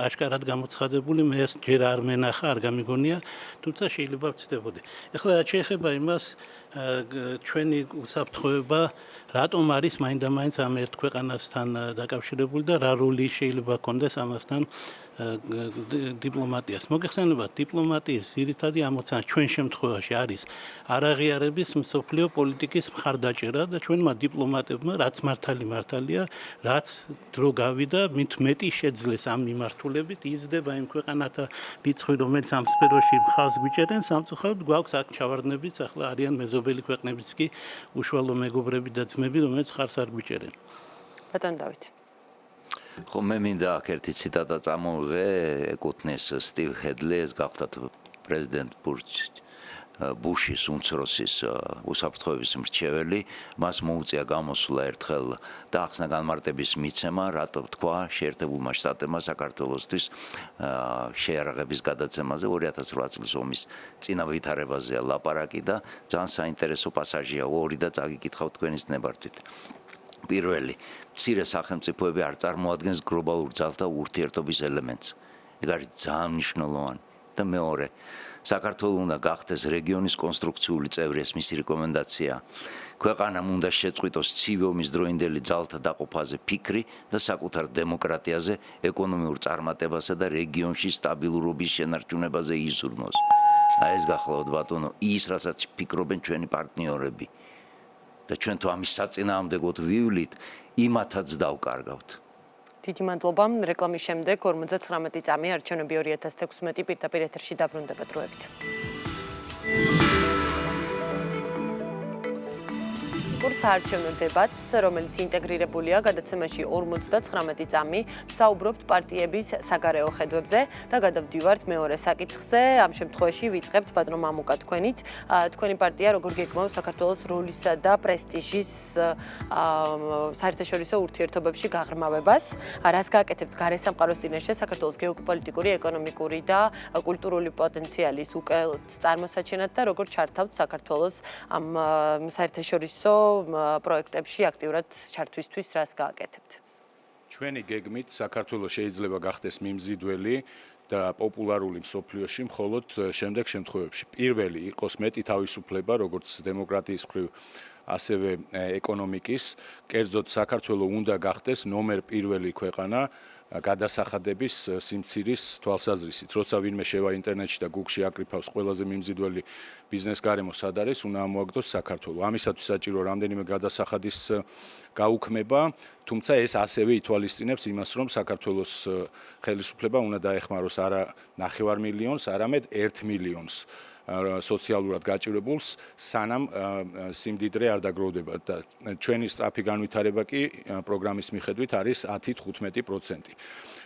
აშკარად გამოცხადებული მე ეს ჯერ არ მენახა, არ გამიგონია, თუმცა შეიძლება ვცდებოდი. ეხლა რაც შეეხება იმას ჩვენი უსაფრთხოება რატომ არის მაინდა-მაინც ამ ერთ ქვეყანასთან დაკავშირებული და რა როლი შეიძლება ჰქონდეს ამასთან დიპლომატიას. მოგეხსენებათ, დიპლომატიის ძირითადი ამოცანა ჩვენ შემთხვევაში არის არაღიარების მსოფლიო პოლიტიკის მხარდაჭერა და ჩვენმა დიპლომატებმა რაც მართალია, რაც დრო გავიდა, მით მეტი შეძლეს ამ მიმართულებით, იზრდება იმ ქვეყანათა რიცხვი, რომელიც ამ სფეროში მხარს გვიჭერენ, სამწუხაროდ გვაქვს აქ ჩავარდნებიც, ახლა არიან მეზობელი ქვეყნებიც კი უშუალო მეგობრები და ძმები, რომელიც მხარს არ გვიჭერენ. ბატონ დავით. ხო მე მინდა აქ ერთი ციტატა წამოვიღე, ეკუთვნის სტივ ჰედლეს, გახდათ პრეზიდენტ ბუშის უმცროსის უსაფრთხოების მრჩეველი, მას მოუწია გამოსვლა ერთხელ და ახსნა განმარტების მიცემა, რატო თქვა შეერთებულმა შტატებმა საქართველოსთვის შეიარაღების გადაცემაზე 2008 წლის ომის წინა ვითარებაზეა ლაპარაკი და ძალიან საინტერესო პასაჟია ორი და წაგიკითხავთ თქვენის ნებართვით. პირველი, მცირე სახელმწიფოები არ წარმოადგენს გლობალურ ძალთა ურთიერთობის ელემენტს. ეგ არის ძალიან მნიშვნელოვანი. და მეორე, საქართველოს უნდა გახდეს რეგიონის კონსტრუქციული წევრი, ეს მისი რეკომენდაცია. ქვეყანამ უნდა შეწყვიტოს ცივი ომის დროინდელი ძალთა დაყოფაზე ფიქრი და საკუთარ დემოკრატიაზე, ეკონომიურ წარმატებასა და რეგიონში სტაბილურობის შენარჩუნებაზე იზრუნოს. აი ეს გახლავთ ბატონო, ის რასაც ფიქრობენ ჩვენი პარტნიორები. და ჩვენ თუ ამის საწინააღმდეგოდ ვივლით, იმათაც დავკარგავთ. დიდი მადლობა. რეკლამის შემდეგ 59 წამი არჩევნები 2016 პირდაპირ ეთერში დაბრუნდება დროებით. საარჩევნო დებატს, რომელიც ინტეგრირებულია გადაცემაში 59 წამი, საუბრობთ პარტიების საგარეო ხედვებზე და გადავდივართ მეორე საკითხზე. ამ შემთხვევაში ვიწყებთ ბატონო მამუკა თქვენით. თქვენი პარტია როგორ გეგმავს საქართველოს როლისა და პრესტიჟის საერთაშორისო ურთიერთობებში გაღრმავებას? რას გააკეთებთ გარესამყაროს წინაშე საქართველოს გეოპოლიტიკური, ეკონომიკური და კულტურული პოტენციალის უკეთ წარმოსაჩენად და როგორ ჩართავთ საქართველოს ამ საერთაშორისო პროექტებში აქტიურად ჩართვისთვის რას გააკეთებთ? ჩვენი გეგმით საქართველოს შეიძლება გახდეს მიმზიდველი და პოპულარული მსოფლიოში მხოლოდ შემდეგ შემთხვევებში. პირველი იყოს მეტი თავისუფლება, როგორც დემოკრატიის მხრივ, ასევე ეკონომიკის. კერძოდ საქართველოს უნდა გახდეს ნომერ პირველი ქვეყანა გადასახადების სიმცირის თვალსაზრისით. როცა ვინმე შევა ინტერნეტში და Google-ში აკრიფავს ყველაზე მიმზიდველი ბიზნეს გარემო სად არის, უნდა ამოაგდოს საქართველო. ამისათვის საჭირო რამდენიმე გადასახადის გაუქმება, თუმცა ეს ასევე ითვალისწინებს იმას, რომ საქართველოს ხელისუფლება უნდა დაეხმაროს არა 9 მილიონს, არამედ 1 მილიონს სოციალურად გაჭირებულს, სანამ სიმდიდრე არ დაგროვდება და ჩვენი სწრაფი განვითარება კი პროგრამის მიხედვით არის 10-15%.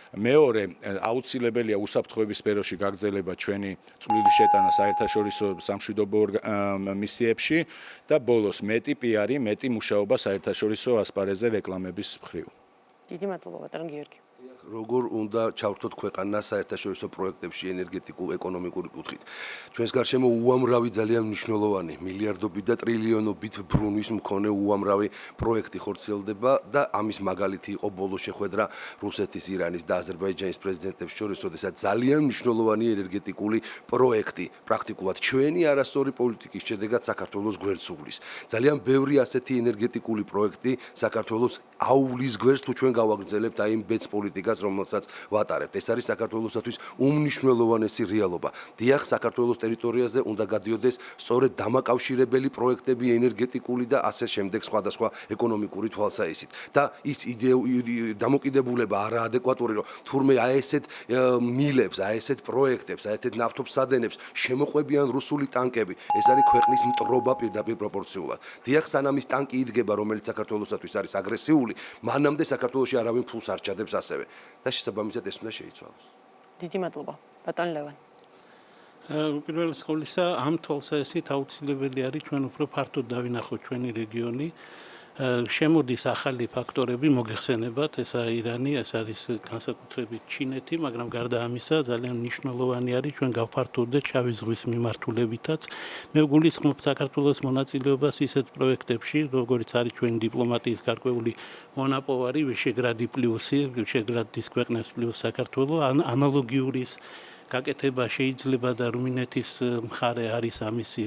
მეორე აუცილებელია უსაფრთხოების სფეროში გაგრძელება ჩვენი წვლილი შეტანა საერთაშორისო სამშვიდობო მისიებში და ბოლოს მეტი პიარი, მეტი მუშაობა საერთაშორისო ასპარეზზე რეკლამების მხრივ. დიდი მადლობა ბატონ გიორგი. როგორ უნდა ჩავრთოთ ქვეყანა საერთაშორისო პროექტებში ეკონომიკური კუთხით. ჩვენს გარშემო უამრავი ძალიან მნიშვნელოვანი მილიარდობით და ტრილიონობით ბრუნვის მქონე უამრავი პროექტი ხორციელდება და ამის მაგალითი იყო ბოლოს შეხვედრა რუსეთის, ირანის და აზერბაიჯანის პრეზიდენტებს შორის, როდესაც ძალიან მნიშვნელოვანი ენერგეტიკული პროექტი პრაქტიკულად ჩვენი არასწორი პოლიტიკის შედეგად საქართველოს გვერდს უვლის. ძალიან ბევრი ასეთი ენერგეტიკული პროექტი საქართველოს აუვლის გვერდს თუ ჩვენ გავაგრძელებთ აი იმ ბეც პოლიტიკას რომელსაც ვატარებთ. ეს არის საქართველოსთვის უმნიშვნელოვანესი რეალობა. დიახ, საქართველოს ტერიტორიაზე უნდა გადიოდეს სწორედ დამაკავშირებელი პროექტები ენერგეტიკული და ასე შემდეგ სხვადასხვა ეკონომიკური თვალსაჩინით. და ის დამოკიდებულება არა ადეკვატური, რომ თურმე აი ესეთ მილებს, აი ესეთ პროექტებს, აი ესეთ ნავთობსადენებს შემოყვებიან რუსული ტანკები. ეს არის ქვეყნის მტრობა პირდაპირ პროპორციულად. დიახ, სანამ ის ტანკი იდგება, რომელიც საქართველოსთვის არის აგრესიული, მანამდე საქართველოში არავინ ფულს არ ჩადებს ასევე. და შესაბამისად ეს უნდა შეიცვალოს. დიდი მადლობა ბატონ ლევან. პირველ რიგში ამ თვალსაზრისით აუცილებელი არის ჩვენ უფრო ფართოდ დავინახოთ ჩვენი რეგიონი. შემოდის ახალი ფაქტორები მოგეხსენებათ, ესაა ირანი, ეს არის განსაკუთრებით ჩინეთი, მაგრამ გარდა ამისა ძალიან მნიშვნელოვანი არის ჩვენ გავფართოვდეთ შავი ზღვის მიმართულებითაც. მე ვგულისხმობ საქართველოს მონაწილეობას ისეთ პროექტებში, როგორც არის ჩვენი დიპლომატიის გარკვეული მონაპოვარი ვიშეგრადი პლუსი, ვიშეგრადის ქვეყნებს პლუს საქართველო, ანალოგიურის გაკეთება შეიძლება და რუმინეთის მხარე არის ამისი,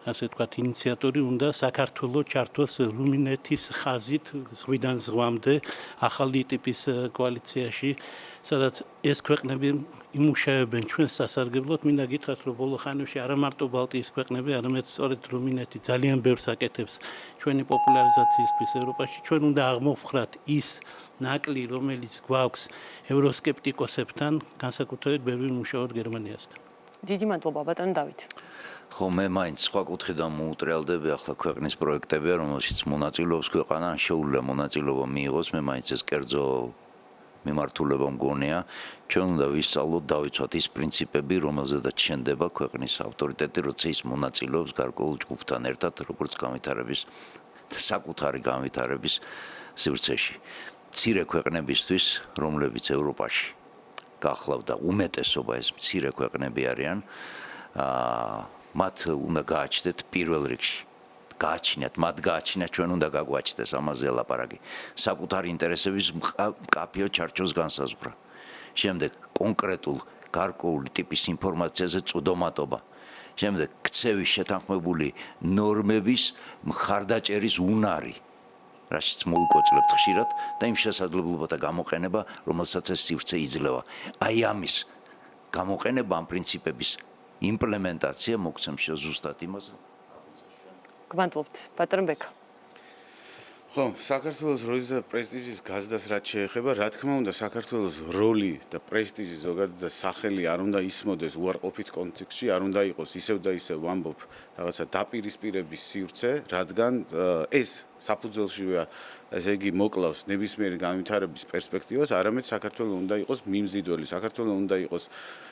ასე ვთქვათ, ინიციატორი, უნდა საქართველოს ჩართოს რუმინეთის ხაზით ზღვიდან ზღვამდე ახალი ტიპის კოალიციაში, სადაც ეს ქვეყნები იმუშავებენ ჩვენს სასარგებლოდ. მინდა გითხრათ, რომ ბოლო ხანებში არა მარტო ბალტიის ქვეყნები, არამედ სწორედ რუმინეთი ძალიან ბევრს აკეთებს ჩვენი პოპულარიზაციისთვის ევროპაში. ჩვენ უნდა აღმოვხრათ ის ნაკლი, რომელიც გვაქვს ევროსკეპტიკოსებთან, განსაკუთრებით ბევრი მუშაობთ გერმანიასთან. დიდი მადლობა ბატონ დავით. ხო, მე მაინც სხვა კუთხიდან მოუტრიალდები, ახლა ქვეყნის პროექტებია, რომელშიც მონაწილეობს ქვეყანა, ან შეუძლია მონაწილეობა მიიღოს, მე მაინც ეს კერძო მიმართულება მგონია, ჩვენ უნდა ვისწავლოთ, დავიცვათ ის პრინციპები, რომელზედაც შენდება ქვეყნის ავტორიტეტი, როცა ის მონაწილეობს გარკვეულ ჯგუფთან ერთად, როგორც განვითარების საკუთარი განვითარების სივრცეში. მცირე ქვეყნებისთვის, რომლებიც ევროპაში გახლავთ და უმეტესობა ეს მცირე ქვეყნები არიან, მათ უნდა გააჩნდეთ პირველ რიგში. გააჩინათ, მათ გააჩინათ, ჩვენ უნდა გაგვაჩნდეს ამაზე ლაპარაკი. საკუთარი ინტერესების მკაფიო ჩარჩოს განსაზღვრა. შემდეგ კონკრეტულ გარკვეული ტიპის ინფორმაციაზე წვდომატობა. შემდეგ ქცევის შეთანხმებული ნორმების მხარდაჭერის უნარი. რაშიც მოვიკოწლებთ ხშირად და იმ შესაძლებლობათა გამოყენება, რომელსაც ეს სივრცე იძლევა. აი ამის გამოყენება, ამ პრინციპების იმპლემენტაცია მოგცემს ზუსტად იმას. გმადლობთ ბატონ ბექა. ხო, საქართველოს როლის და პრესტიჟის გაზდას რაც შეეხება, რა თქმა უნდა, საქართველოს როლი და პრესტიჟი ზოგადად და სახელი არ უნდა ისმოდეს უარყოფით კონტექსტში, არ უნდა იყოს ისევ და ისევ ვამბობ რაღაცა დაპირისპირების სივრცე, რადგან ეს საფუძველშია, ესე იგი მოკლავს ნებისმიერი განვითარების პერსპექტივას, არამედ საქართველოს უნდა იყოს მიმზიდველი, საქართველოს უნდა იყოს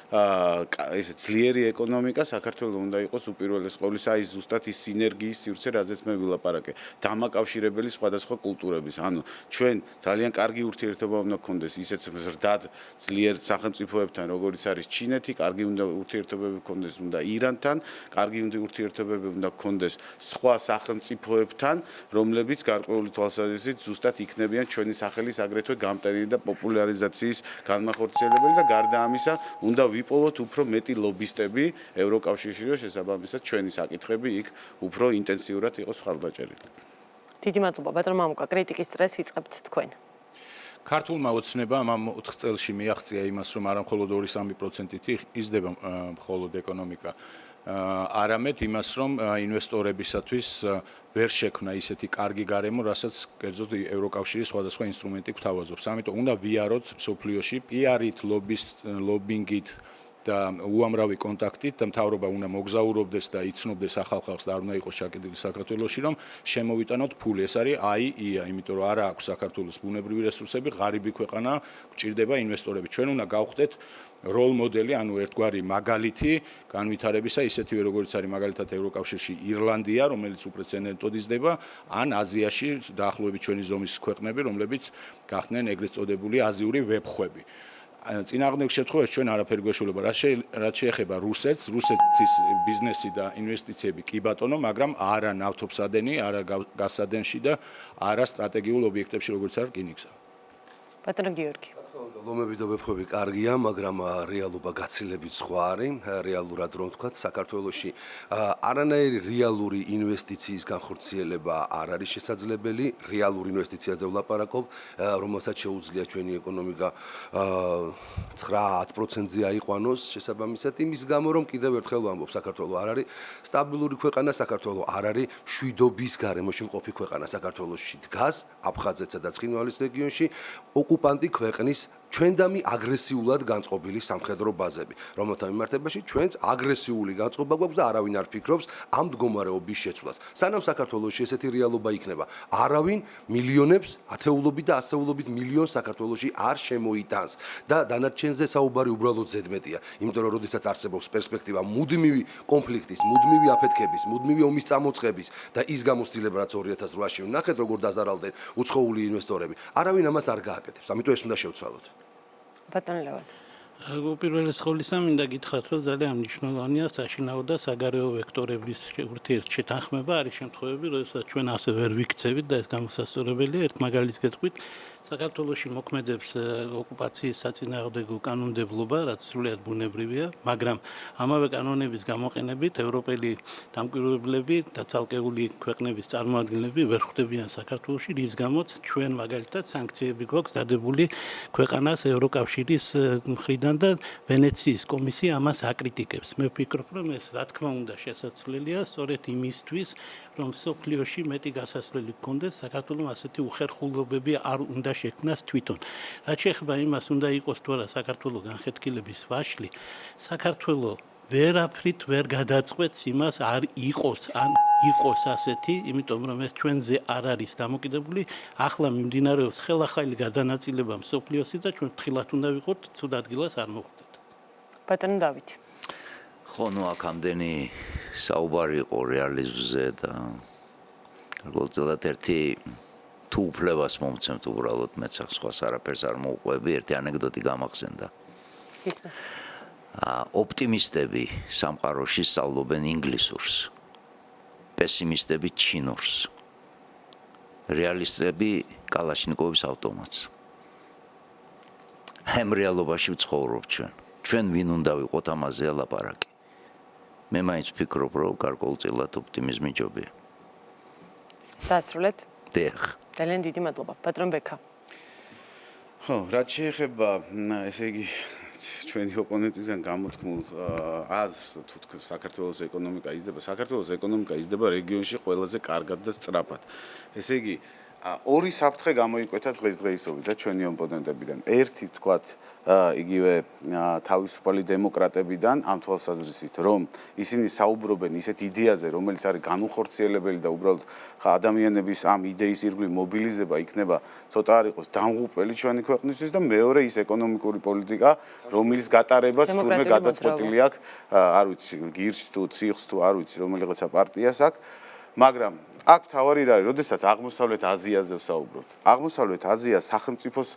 ესე ძლიერი ეკონომიკა, საქართველოს უნდა იყოს უპირველეს ყოვლისა ის ზუსტად ის სინერგიის სივრცე, რაზეც მე ვილაპარაკე, დამაკავშირებელი სხვადასხვა კულტურების. ანუ ჩვენ ძალიან კარგი ურთიერთობა უნდა გქონდეს ისეთ ზრდად ძლიერ სახელმწიფოებთან, როგორც არის ჩინეთი, კარგი უნდა ურთიერთობები გქონდეს უნდა ირანთან, კარგი ურთიერთობები უნდა გქონდეს სხვა სახელმწიფოებთან, რომლებიც გარკვეული თვალსაზრისით ზუსტად იქნებიან ჩვენი სახელის აგრეთვე გამტანი და პოპულარიზაციის განმახორციელებელი და გარდა ამისა უნდა ვიპოვოთ უფრო მეტი ლობისტები ევროკავშირში, რომ შესაბამისად ჩვენი საკითხები იქ უფრო ინტენსიურად იყოს ხალხდაჭერილი. დიდი მადლობა ბატონ მამუკა, კრიტიკის წრეს იწყებთ თქვენ. ქართულმა ოცნებამ ამ 4 წელში მიაღწია იმას, რომ არა მხოლოდ 2-3%-ით იზრდება მხოლოდ ეკონომიკა, არამედ იმას, რომ ინვესტორებისათვის ვერ შექმნა ისეთი კარგი გარემო, რასაც კერძოდ ევროკავშირის სხვადასხვა ინსტრუმენტი გვთავაზობს. ამიტომ უნდა ვიაროთ მსოფლიოში პიარით, ლობინგით და უამრავი კონტაქტით და მთავრობა უნდა მოგზაურობდეს და იცნობდეს ახალ ხალხს და არ უნდა იყოს ჩაკეტილი საქართველოში, რომ შემოვიტანოთ ფული. ეს არის AIIA, იმიტომ რომ არა აქვს საქართველოს ბუნებრივი რესურსები, ღარიბი ქვეყანა, გვჭირდება ინვესტორები. ჩვენ უნდა გავხდეთ როლ მოდელი, ანუ ერთგვარი მაგალითი განვითარებისა, ისეთივე როგორც არის მაგალითად ევროკავშირში ირლანდია, რომელიც უპრეცედენტოდ იზრდება, ან აზიაში დაახლოებით ჩვენი ზომის ქვეყნები, რომლებიც გახდნენ ეგრეთ წოდებული აზიური ვებხვები. წინააღმდეგ შემთხვევაში ჩვენ არაფერი გვეშველება. რაც შეეხება რუსეთს, რუსეთის ბიზნესი და ინვესტიციები კი ბატონო, მაგრამ არა ნავთობსადენი, არა გაზსადენში და არა სტრატეგიულ ობიექტებში, როგორც არის რკინიგზა. ბატონო გიორგი. ლომები და ვებხვები კარგია, მაგრამ რეალობა გაცილებით სხვა არის. რეალურად რომ ვთქვათ, საქართველოში არანაირი რეალური ინვესტიციის განხორციელება არ არის შესაძლებელი. რეალურ ინვესტიციაზე ვლაპარაკობ, რომელსაც შეუძლია ჩვენი ეკონომიკა 9-10%-ზე აიყვანოს შესაბამისად იმის გამო, რომ კიდევ ერთხელ ვამბობ, საქართველო არ არის სტაბილური ქვეყანა, საქართველო არ არის მშვიდობის გარემოში მყოფი ქვეყანა. საქართველოში დგას აფხაზეთსა და ცხინვალის რეგიონში ოკუპანტი ქვეყნის ჩვენდამი აგრესიულად განწყობილი სამხედრო ბაზები, რომელთა მიმართებაში ჩვენც აგრესიული განწყობა გვაქვს და არავინ არ ფიქრობს ამ მდგომარეობის შეცვლას. სანამ საქართველოში ესეთი რეალობა იქნება, არავინ მილიონებს, ათეულობით და ასეულობით მილიონს საქართველოში არ შემოიტანს და დანარჩენზე საუბარი უბრალოდ ზედმეტია, იმიტომ რომ როდესაც არსებობს პერსპექტივა მუდმივი კონფლიქტის, მუდმივი აფეთქების, მუდმივი ომის წამოწყების და ის გამოცდილება, რაც 2008-ში ვნახეთ, როგორ დაზარალდნენ უცხოური ინვესტორები, არავინ ამას არ გააკეთებს. ამიტომ ეს უნდა შევცვალოთ. ბატონ ლევან. უპირველეს ყოვლისა მინდა გითხრათ, რომ ძალიან მნიშვნელოვანია საშინაო და საგარეო ვექტორების ურთიერთშეთანხმება. არის შემთხვევები, როდესაც ჩვენ ასე ვერ ვიქცევით და ეს გამოსასწორებელია. ერთ მაგალითს გეტყვით, საქართველოში მოქმედებს ოკუპაციის საწინააღმდეგო კანონმდებლობა, რაც სრულიად ბუნებრივია, მაგრამ ამავე კანონების გამოყენებით ევროპელი დამკვირვებლები და ცალკეული ქვეყნების წარმოადგენლები ვერ ხვდებიან საქართველოში, რის გამოც ჩვენ მაგალითად სანქციები გვაქვს დადებული ქვეყანას ევროკავშირის მხრიდან და ვენეციის კომისია ამას აკრიტიკებს. მე ვფიქრობ, რომ ეს რა თქმა უნდა შესაძლებელია სწორედ იმისთვის, რომ სოფლიოში მეტი გასასვლელი გქონდეს, საქართველოს ასეთი უხერხულობები არ უნდა შექმნას თვითონ. რაც შეეხება იმას, უნდა იყოს თუ არა საქართველოს განხეთქილების ვაშლი, საქართველოს ვერაფრით ვერ გადაწყვეტს იმას არ იყოს, ან იყოს ასეთი, იმიტომ რომ ეს ჩვენზე არ არის დამოკიდებული, ახლა მიმდინარეობს ხელახალი გადანაწილება მსოფლიოსი და ჩვენ ფრთხილად უნდა ვიყოთ, ცუდ ადგილას არ მოხვდეთ. ბატონო დავითი. ხო, ნუ აქ ამდენი საუბარი იყო რეალიზმზე და როგორც ერთი თუ უფლებას მომცემთ უბრალოდ მეც სხვას არაფერს არ მოუყვები, ერთი ანეკდოტი გამახსენდა. ოპტიმისტები სამყაროში სწავლობენ ინგლისურს, პესიმისტები ჩინურს, რეალისტები კალაშნიკოვის ავტომატს. ამ რეალობაში ვცხოვრობ ჩვენ. ჩვენ ვინ უნდა ვიყოთ ამაზე ლაპარაკი. მე მაინც ვფიქრობ, რომ გარკვეულწილად ოპტიმიზმი ჯობია. დასრულეთ. დიახ. ძალიან დიდი მადლობა. ბატონ ბექა. ხო, რაც შეეხება, ესე იგი ჩვენი ოპონენტისგან გამოთქმულ აზრს, თუ თქვენ საქართველოს ეკონომიკა იზრდება, საქართველოს ეკონომიკა იზრდება რეგიონში ყველაზე კარგად და სწრაფად. ესე იგი, ორი საფრთხე გამოიკვეთა დღესდღეობით და ჩვენი ოპონენტებიდან. ერთი თქვათ, იგივე თავისუფალი დემოკრატებიდან ამ თვალსაზრისით, რომ ისინი საუბრობენ ისეთ იდეაზე, რომელიც არის განუხორციელებელი და უბრალოდ ადამიანების ამ იდეის ირგვლივ მობილიზება იქნება ცოტა არ იყოს დამღუპველი ჩვენი ქვეყნისთვის და მეორე ის ეკონომიკური პოლიტიკა, რომლის გატარებაც თურმე გადაწყვეტილი აქვს, არ ვიცი, გირში თუ ციხს თუ არ ვიცი, რომელიღაცა პარტიას აქვს, მაგრამ აქ თავარი რა არის, როდესაც აღმოსავლეთ აზიაზე ვსაუბრობთ. აღმოსავლეთ აზია სახელმწიფოს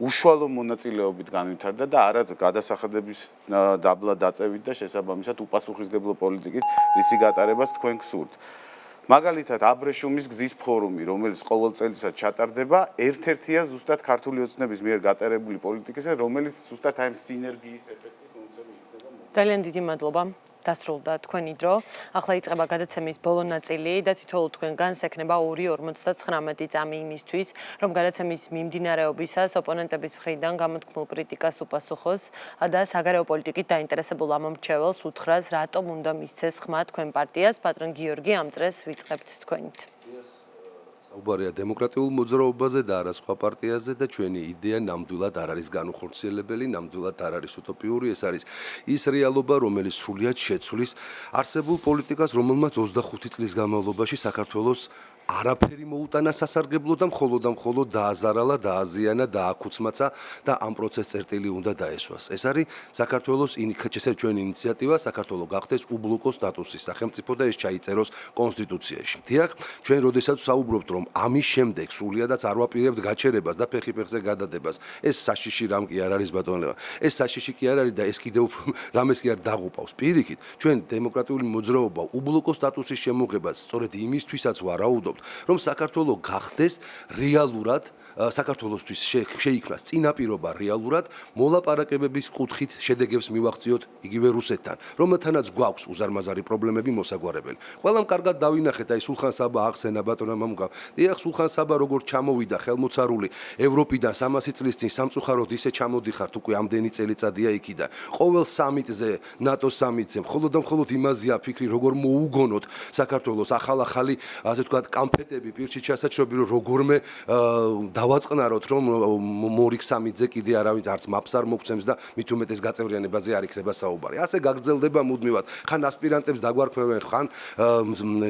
უშუალო მონაწილეობით განვითარდა და არა გადასახადების დაბლა დაწევით და შესაბამისად უპასუხისმგებლო პოლიტიკით, რისი გატარებას თქვენ გსურთ. მაგალითად, აბრეშუმის გზის ფორუმი, რომელიც ყოველ წელიწად ჩატარდება, ერთ-ერთია ზუსტად ქართული ოცნების მიერ გატარებული პოლიტიკისა, რომელიც ზუსტად აი ამ სინერგიის ეფექტის მომცემი იქნება. ძალიან დიდი მადლობა. დასრულდა თქვენი დრო. ახლა იწყება გადაცემის ბოლო ნაწილი და თითოეულ თქვენგანს ექნება 2:59 წამი იმისთვის, რომ გადაცემის მიმდინარეობისას ოპონენტების მხრიდან გამოთქმულ კრიტიკას უპასუხოს და საგარეო პოლიტიკით დაინტერესებულ ამომრჩეველს უთხრას, რატომ უნდა მისცეს ხმა თქვენ პარტიას. ბატონ გიორგი, ამ წრეს ვიწყებთ თქვენით. საუბარია დემოკრატიულ მოძრაობაზე და არა სხვა პარტიაზე და ჩვენი იდეა ნამდვილად არ არის განუხორციელებელი, ნამდვილად არ არის უტოპიური, ეს არის ის რეალობა, რომელიც სრულიად შეცვლის არსებულ პოლიტიკას, რომელმაც 25 წლის განმავლობაში საქართველოს არაფერი მოუტანა სასარგებლო და მხოლოდ დააზარალა, დააზიანა, დააკუცმაცა და ამ პროცესს წერტილი უნდა დაესვას. ეს არის საქართველოს ჩვენი ინიციატივა, საქართველო გახდეს უბლოკო სტატუსის სახელმწიფო და ეს ჩაიწეროს კონსტიტუციაში. დიახ, ჩვენ როდესაც საუბრობთ, რომ ამის შემდეგ სრულიადაც არ ვაპირებთ გაჩერებას და ფეხი-ფეხზე გადადებას, ეს საშიში რამ კი არ არის ბატონო. ეს საშიში კი არ არის და ეს კიდევ რამეს კი არ დაღუპავს. პირიქით, ჩვენ დემოკრატიული მოძრაობა უბლოკო სტატუსის შემოღებას სწორედ იმისთვისაც ვარაუდობთ, რომ საქართველო გახდეს რეალურად საქართველოსთვის შეიქმნას წინაპირობა რეალურად მოლაპარაკებების კუთხით შედეგებს მივაღწიოთ იგივე რუსეთთან, რომელთანაც გვაქვს უზარმაზარი პრობლემები მოსაგვარებელი. ყველამ კარგად დავინახეთ, აი სულხან საბა ახსენა ბატონო მამუკა. დიახ, სულხან საბა როგორც ჩამოვიდა ხელმოცარული ევროპიდან 300 წლის წინ სამწუხაროდ ისე ჩამოდიხართ უკვე ამდენი წელიწადია იქიდან. ყოველ სამიტზე, ნატოს სამიტზე, მხოლოდ იმაზეა ფიქრი, როგორ მოუგონოთ საქართველოს ახალ-ახალი, ასე ვთქვათ, კამფეტები პირში ჩასაჩრები, რომ როგორმე დავაწყნაროთ, რომ მორიგ სამიტზე კიდე არავინ არც მაპს არ მოგცემს და მით უმეტეს გაწევრიანებაზე არ იქნება საუბარი. ასე გაგრძელდება მუდმივად. ხან ასპირანტებს დაგვარქმევენ, ხან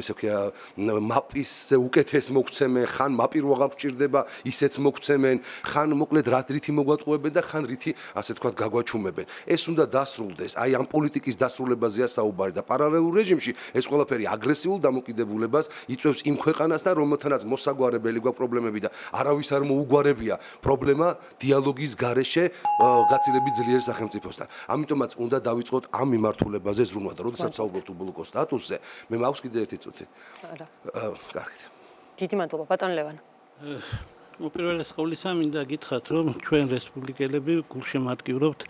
ესე ვქია მაპისზე უკეთეს მოგცემენ, ხან მაპი რო აღარ გჭირდება, ისეც მოგცემენ, ხან მოკლედ რითი მოგვატყუებენ და ხან რითი ასე ვთქვათ გაგვაჩუმებენ. ეს უნდა დასრულდეს. აი ამ პოლიტიკის დასრულებაზეა საუბარი და პარალელურ რეჟიმში ეს ყველაფერი აგრესიულ დამოკიდებულებას იწვევს იმ ქვეყანას და რომელთანაც მოსაგვარებელი გვაქვს პრობლემები და არავის არ მოუგვარებია პრობლემა დიალოგის გარეშე გაცილებით ძლიერ სახელმწიფოსთან. ამიტომაც უნდა დავიწყოთ ამ მიმართულებაზე ზრუნვა და როდესაც საუბრობთ უბლოკო სტატუსზე, მე მაქვს კიდე ერთი წუთი. არა. კარგით. დიდი მადლობა, ბატონ ლევან. უპირველეს ყოვლისა მინდა გითხრათ, რომ ჩვენ რესპუბლიკელები გულშემატკივრობთ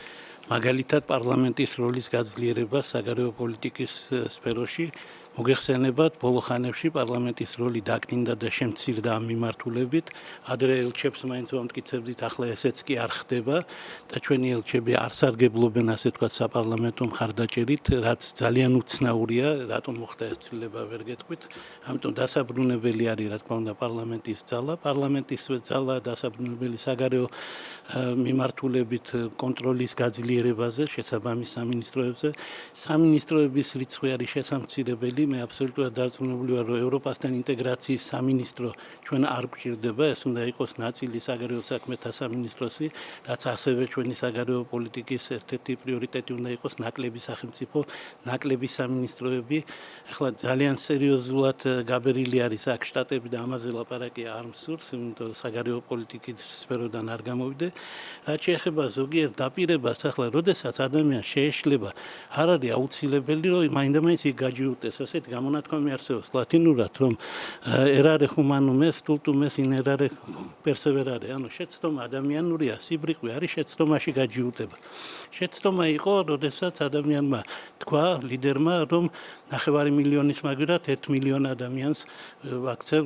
მაგალითად პარლამენტის როლის გაძლიერებას საგარეო პოლიტიკის სფეროში. მოგეხსენებათ, ბოლო ხანებში პარლამენტის როლი დაკნინდა და შემცირდა ამ მიმართულებით. ადრე ელჩებს მაინც ვამტკიცებდით, ახლა ესეც კი არ ხდება და ჩვენი ელჩები არ სარგებლობენ ასე ვთქვათ საპარლამენტო მხარდაჭერით, რაც ძალიან უცნაურია, რატომ მოხდა ეს ცვლილება ვერ გეტყვით. ამიტომ დასაბრუნებელი არის რა თქმა უნდა პარლამენტის ძალა, პარლამენტის ძალა დასაბრუნებელი საგარეო მიმართულებით კონტროლის გაძლიერებაზე, შესაბამის სამინისტროებზე. სამინისტროების რიცხვი არის შესამცირებელი. მე აბსოლუტურად დარწმუნებული ვარ, რომ ევროპასთან ინტეგრაციის სამინისტრო ჩვენ არ გვჭირდება, ეს უნდა იყოს ნაწილი საგარეო საქმეთა სამინისტროსი, რაც ასევე ჩვენი საგარეო პოლიტიკის ერთ-ერთი პრიორიტეტი უნდა იყოს ნაკლები სახელმწიფო, ნაკლები სამინისტროები. ახლა ძალიან სერიოზულად გაბერილი არის აქ შტატები და ამაზე ლაპარაკი არ მსურს, იმიტომ საგარეო პოლიტიკის სფეროდან არ გამოვიდე. რაც შეეხება ზოგიერთ დაპირებას, ახლა როდესაც ადამიანს შეეშლება, არ არის აუცილებელი, რომ მაინდა-მაინც იქ გაჯიუტეს. ასეთი გამონათქვამი არსებობს ლათინურად, რომ errare humanum est, stultum est in errare perseverare. ანუ შეცდომა ადამიანურია, სიბრიყვი არის შეცდომაში გაჯიუტება. შეცდომა იყო, როდესაც ადამიანმა თქვა ლიდერმა, რომ 9 მილიონის მაგივრად 1 მილიონ ადამიანს ვაქცევ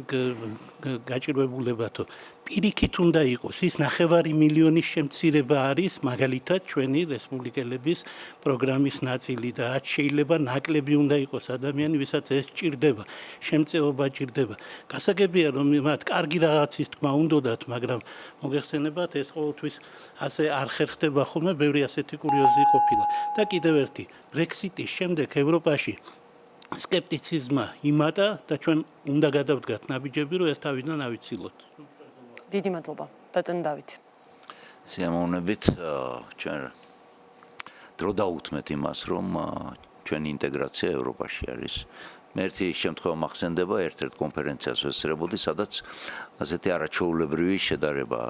გაჭირვებულებათო. პირიქით უნდა იყოს ის 9 მილიონის შემცირება არის მაგალითად ჩვენი რესპუბლიკელების პროგრამის ნაწილი და რაც შეიძლება ნაკლები უნდა იყოს ადამიანი, ვისაც ეს ჭირდება, შემწეობა ჭირდება. გასაგებია რომ მათ კარგი რაღაცის თქმა უნდათ, მაგრამ მოგეხსენებათ ეს ყოველთვის ასე არ ხერხდება ხოლმე, ბევრი ასეთი კურიოზი ყოფილა. და კიდევ ერთი, ბრექსიტის შემდეგ ევროპაში სკეპტიციზმა იმატა და ჩვენ უნდა გადავდგათ ნაბიჯები, რომ ეს თავიდან ავიცილოთ. დიდი მადლობა, ბატონ დავით. სიამოვნებით ჩვენ დრო დაუთმეთ იმას, რომ ჩვენი ინტეგრაცია ევროპაში არის. მე ერთი შემთხვევა მახსენდება, ერთ-ერთ კონფერენციას ვესწრებოდი, სადაც ასეთი არაჩვეულებრივი შედარება,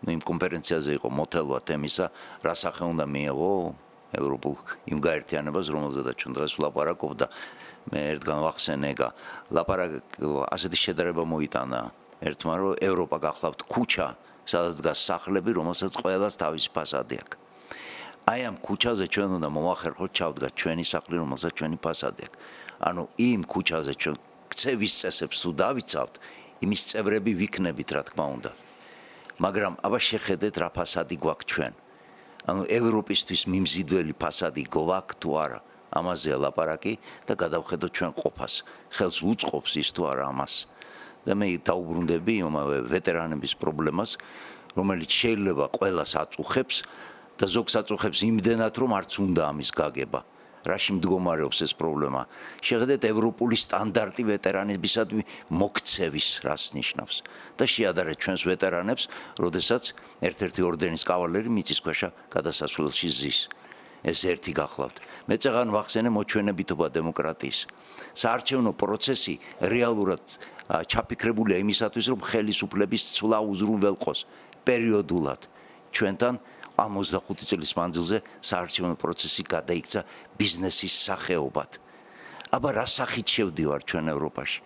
იმ კონფერენციაზე იყო მოთელვა თემისა, რა სახე უნდა მიეღო ევროპულ იმ გაერთიანებას, რომელზედაც ჩვენ დღეს ვლაპარაკობ და მე ერთგან ვახსენე, ასეთი შედარება მოიტანა ერთმა, რომ ევროპა გახლავთ ქუჩა, სადაც დგას სახლები, რომელსაც ყველას თავისი ფასადი აქვს. აი ამ ქუჩაზე ჩვენ უნდა მოვახერხოთ, ჩავდგათ ჩვენი სახლი, რომელსაც ჩვენი ფასადი აქვს. ანუ იმ ქუჩაზე ჩვენ ქცევის წესებს თუ დავიცავთ, იმის წევრები ვიქნებით, რა თქმა უნდა. მაგრამ აბა შეხედეთ რა ფასადი გვაქვს ჩვენ. ანუ ევროპისთვის მიმზიდველი ფასადი გვაქვს თუ არა? ამაზეა ლაპარაკი და გადავხედოთ ჩვენ ყოფას. ხელს უწყობს ის თუ არა ამას. და მე დაუბრუნდები იმავე ვეტერანების პრობლემას, რომელიც შეიძლება ყველას აწუხებს და ზოგს აწუხებს იმდენად, რომ არც უნდა ამის გაგება. რაში მდგომარეობს ეს პრობლემა? შეხედეთ ევროპული სტანდარტი ვეტერანებისადმი მოქცევის რას ნიშნავს და შეადარეთ ჩვენს ვეტერანებს, როდესაც ერთ-ერთი ორდენის კავალერი მიწისქვეშა გადასასვლელში ზის. ეს ერთი გახლავთ. მე წეღან ვახსენე მოჩვენებითობა დემოკრატიის. საარჩევნო პროცესი რეალურად ჩაფიქრებულია იმისათვის, რომ ხელისუფლების ცვლა უზრუნველყოს პერიოდულად. ჩვენთან 65 წლის მანძილზე საარჩევნო პროცესი გადაიქცა ბიზნესის სახეობად. აბა რა სახით შევდივარ ჩვენ ევროპაში?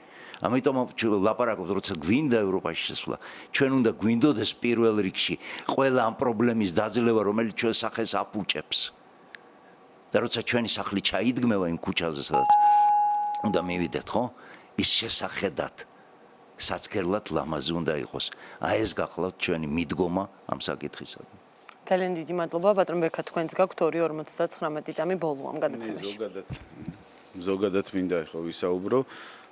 ამიტომ ლაპარაკობთ, როცა გვინდა ევროპაში შესვლა, ჩვენ უნდა გვინდოდეს პირველ რიგში ყველა ამ პრობლემის დაძლევა, რომელიც ჩვენ სახეს აფუჭებს. და როცა ჩვენი სახლი ჩაიდგმევა იმ ქუჩაზე, სადაც უნდა მივიდეთ, ხო? ის შესახედად საცქერლად ლამაზი უნდა იყოს. აი ეს გახლავთ ჩვენი მიდგომა ამ საკითხისადმი. ძალიან დიდი მადლობა, ბატონ ბექა, თქვენს გაქვთ 2:59 წამი ბოლო ამ გადაცემაში. ზოგადად მინდა ხო ვისაუბრო,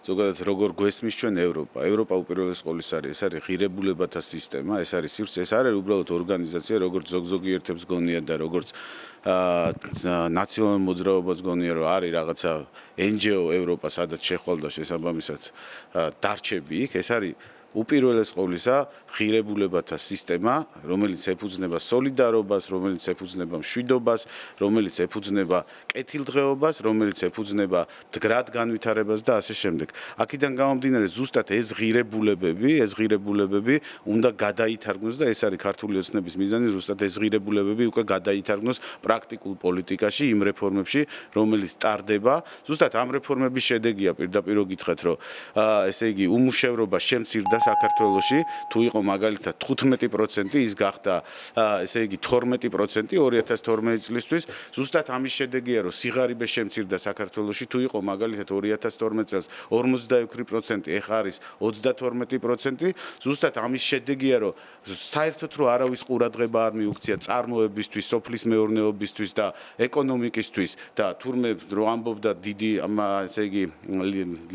ზოგადად როგორ გვესმის ჩვენ ევროპა. ევროპა უპირველეს ყოვლისა ეს არის ღირებულებათა სისტემა, ეს არის სივრცე, ეს არის უბრალოდ ორგანიზაცია, როგორც ზოგიერთებს გონია და როგორც ნაციონალურ მოძრაობას გონია, რომ არის რაღაცა NGO ევროპა, სადაც შეხვალდა შესაბამისად დარჩები იქ, ეს არის უპირველეს ყოვლისა ღირებულებათა სისტემა, რომელიც ეფუძნება სოლიდარობას, რომელიც ეფუძნება მშვიდობას, რომელიც ეფუძნება კეთილდღეობას, რომელიც ეფუძნება მდგრად განვითარებას და ასე შემდეგ. აქედან გამომდინარე, ზუსტად ეს ღირებულებები უნდა გადაითარგმნოს და ეს არის ქართული ოცნების მიზანი, ზუსტად ეს ღირებულებები უკვე გადაითარგმნოს პრაქტიკულ პოლიტიკაში, იმ რეფორმებში, რომელიც ტარდება. ზუსტად ამ რეფორმების შედეგია პირდაპირ გითხრათ, რომ ესე იგი უმუშევრობა შემცირდა საქართველოში, თუ იყო მაგალითად 15%, ის გახდა ესე იგი 12% 2012 წლისთვის. ზუსტად ამის შედეგია, რომ სიღარიბე შემცირდა საქართველოში, თუ იყო მაგალითად 2012 წელს 42%, ეხლა არის 32%. ზუსტად ამის შედეგია, რომ საერთოდ რომ არავის ყურადღება არ მიუქცია წარმოებისთვის, სოფლის მეურნეობისთვის და ეკონომიკისთვის და თურმე რო ამბობდა დიდი ესე იგი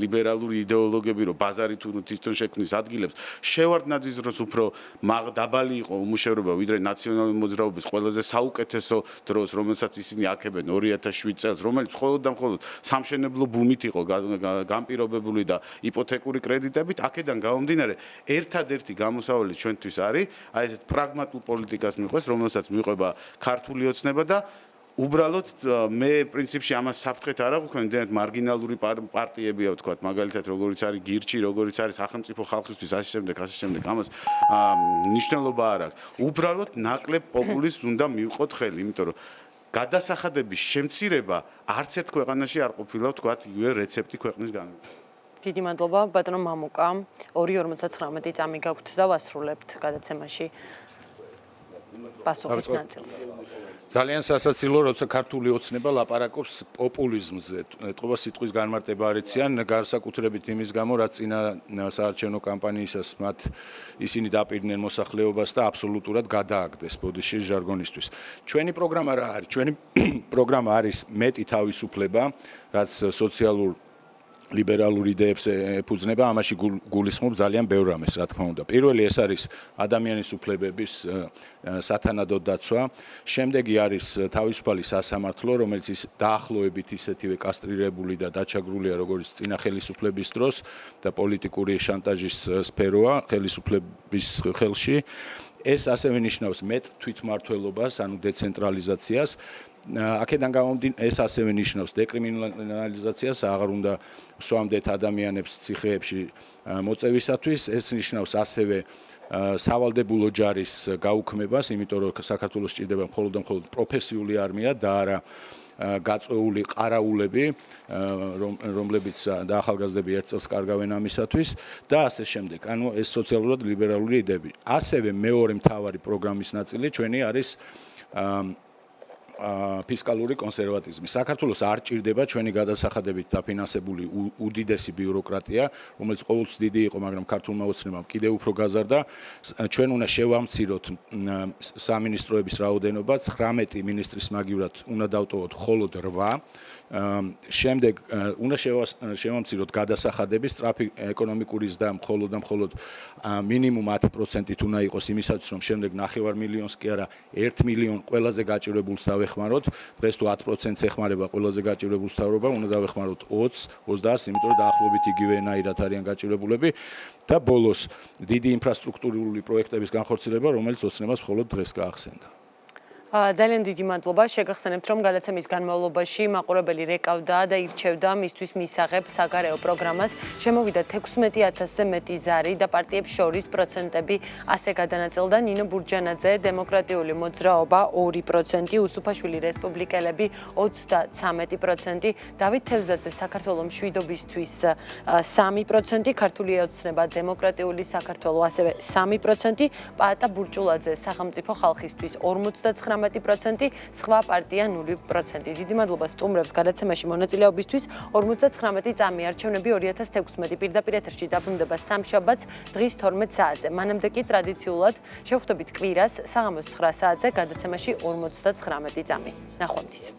ლიბერალური იდეოლოგები, რომ ბაზარი თვითონ შექმნის ადგილებს, შევარდნაძის დროს უფრო დაბალი იყო უმუშევრობა, ვიდრე ნაციონალური მოძრაობის ყველაზე საუკეთესო დროს, რომელსაც ისინი აქებენ 2007 წელს, რომელიც მხოლოდ და მხოლოდ სამშენებლო ბუმით იყო განპირობებული და იპოთეკური კრედიტებით. აქედან გამომდინარე, ერთადერთი გამოსავალი ჩვენთვის არის აი ესეთ პრაგმატულ პოლიტიკას მიყვეს, რომელსაც მიყვება ქართული ოცნება და უბრალოდ მე პრინციპში ამას საფრთხეთ არ აღვქვენ, იმდენად მარგინალური პარტიებია ვთქვათ, მაგალითად როგორიც არის გირჩი, როგორიც არის სახელმწიფო ხალხისთვის, ასე შემდეგ, ამას მნიშვნელობა არ აქვს. უბრალოდ ნაკლებ პოპულიზმს უნდა მივყოთ ხელი, იმიტომ რომ გადასახადების შემცირება არც ერთ ქვეყანაში არ ყოფილა ვთქვათ იგივე რეცეპტი ქვეყნის განვითარებაში. დიდი მადლობა, ბატონო მამუკა, 2:59 წამი გაქვთ და ვასრულებთ გადაცემაში პასუხის ნაწილს. ძალიან სასაცილო, როცა ქართული ოცნება ლაპარაკობს პოპულიზმზე. ეთყობა სიტყვის განმარტება არ იციან, განსაკუთრებით იმის გამო, რაც წინა საარჩევნო კამპანიისას მათ ისინი დაპირდნენ მოსახლეობას და აბსოლუტურად გადააგდეს ბოდიში ჟარგონისთვის. ჩვენი პროგრამა რა არის? ჩვენი პროგრამა არის მეტი თავისუფლება, რაც სოციალურ ლიბერალურ იდეებს ეფუძნება, ამაში გულისხმობ ძალიან ბევრ რამეს, რა თქმა უნდა. პირველი ეს არის ადამიანის უფლებების სათანადო დაცვა, შემდეგი არის თავისუფალი სასამართლო, რომელიც დაახლოებით ისეთივე კასტრირებული და დაჩაგრულია, როგორც წინა ხელისუფლების დროს და პოლიტიკური შანტაჟის სფეროა ხელისუფლების ხელში. ეს ასევე ნიშნავს მეტ თვითმმართველობას, ანუ დეცენტრალიზაციას. აქედან გამომდინარე, ეს ასევე ნიშნავს დეკრიმინალიზაციას, აღარ უნდა სვამდეთ ადამიანებს ციხეებში მოწევისათვის, ეს ნიშნავს ასევე სავალდებულო ჯარის გაუქმებას, იმიტომ რომ საქართველოს სჭირდება მხოლოდ და მხოლოდ პროფესიული არმია და არა გაწეული ყარაულები, რომლებიც და ახალგაზრდები ერთ წელს კარგავენ ამისათვის და ასე შემდეგ. ანუ ეს სოციალურად ლიბერალური იდეები. ასევე მეორე მთავარი პროგრამის ნაწილი ჩვენი არის ფისკალური კონსერვატიზმი. საქართველოს არ ჭირდება ჩვენი გადასახადებით დაფინანსებული უდიდესი ბიუროკრატია, რომელიც ყოველთვის დიდი იყო, მაგრამ ქართულმა ოცნებამ კიდევ უფრო გაზარდა. ჩვენ უნდა შევამციროთ სამინისტროების რაოდენობა, 19 მინისტრის მაგივრად უნდა დავტოვოთ მხოლოდ 8. შემდეგ უნდა შევამციროთ გადასახადები, სწრაფი ეკონომიკური ზრდა მხოლოდ მინიმუმ 10%-ით უნდა იყოს იმისათვის, რომ შემდეგ 9 მილიონს კი არა 1 მილიონ ყველაზე გაჭირებულს დავეხმაროთ. დღეს თუ 10%-ს ეხმარება ყველაზე გაჭირებულს მთავრობა, უნდა დავეხმაროთ 20, 30, იმიტომ რომ დაახლოებით იგივენაირად არიან გაჭირებულები და ბოლოს დიდი ინფრასტრუქტურული პროექტების განხორციელება, რომელიც ოცნებას მხოლოდ დღეს გაახსენდა. ძალიან დიდი მადლობა. შეგახსენებთ, რომ გადაცემის განმავლობაში მაყურებელი რეკავდა და ირჩევდა მისთვის მისაღებ საგარეო პროგრამას. შემოვიდა 16,000-ზე მეტი ზარი და პარტიებს შორის პროცენტები ასე გადანაწილდა. ნინო ბურჯანაძე, დემოკრატიული მოძრაობა 2%, უსუფაშვილი რესპუბლიკელები 33%, დავით თევზაძე საქართველოს მშვიდობისთვის 3%, ქართული ოცნება დემოკრატიული საქართველო ასევე 3%, პაატა ბურჭულაძე სახელმწიფო ხალხისთვის 59%, სხვა პარტია 0%. დიდი მადლობა სტუმრებს გადაცემაში მონაწილეობისთვის. 59 წამი არჩევნები 2016 პირდაპირ ეთერში დაბრუნდება სამშაბათს დღის 12 საათზე. მანამდე კი ტრადიციულად შევხვდებით კვირას საღამოს 9 საათზე გადაცემაში 59 წამი. ნახვამდის.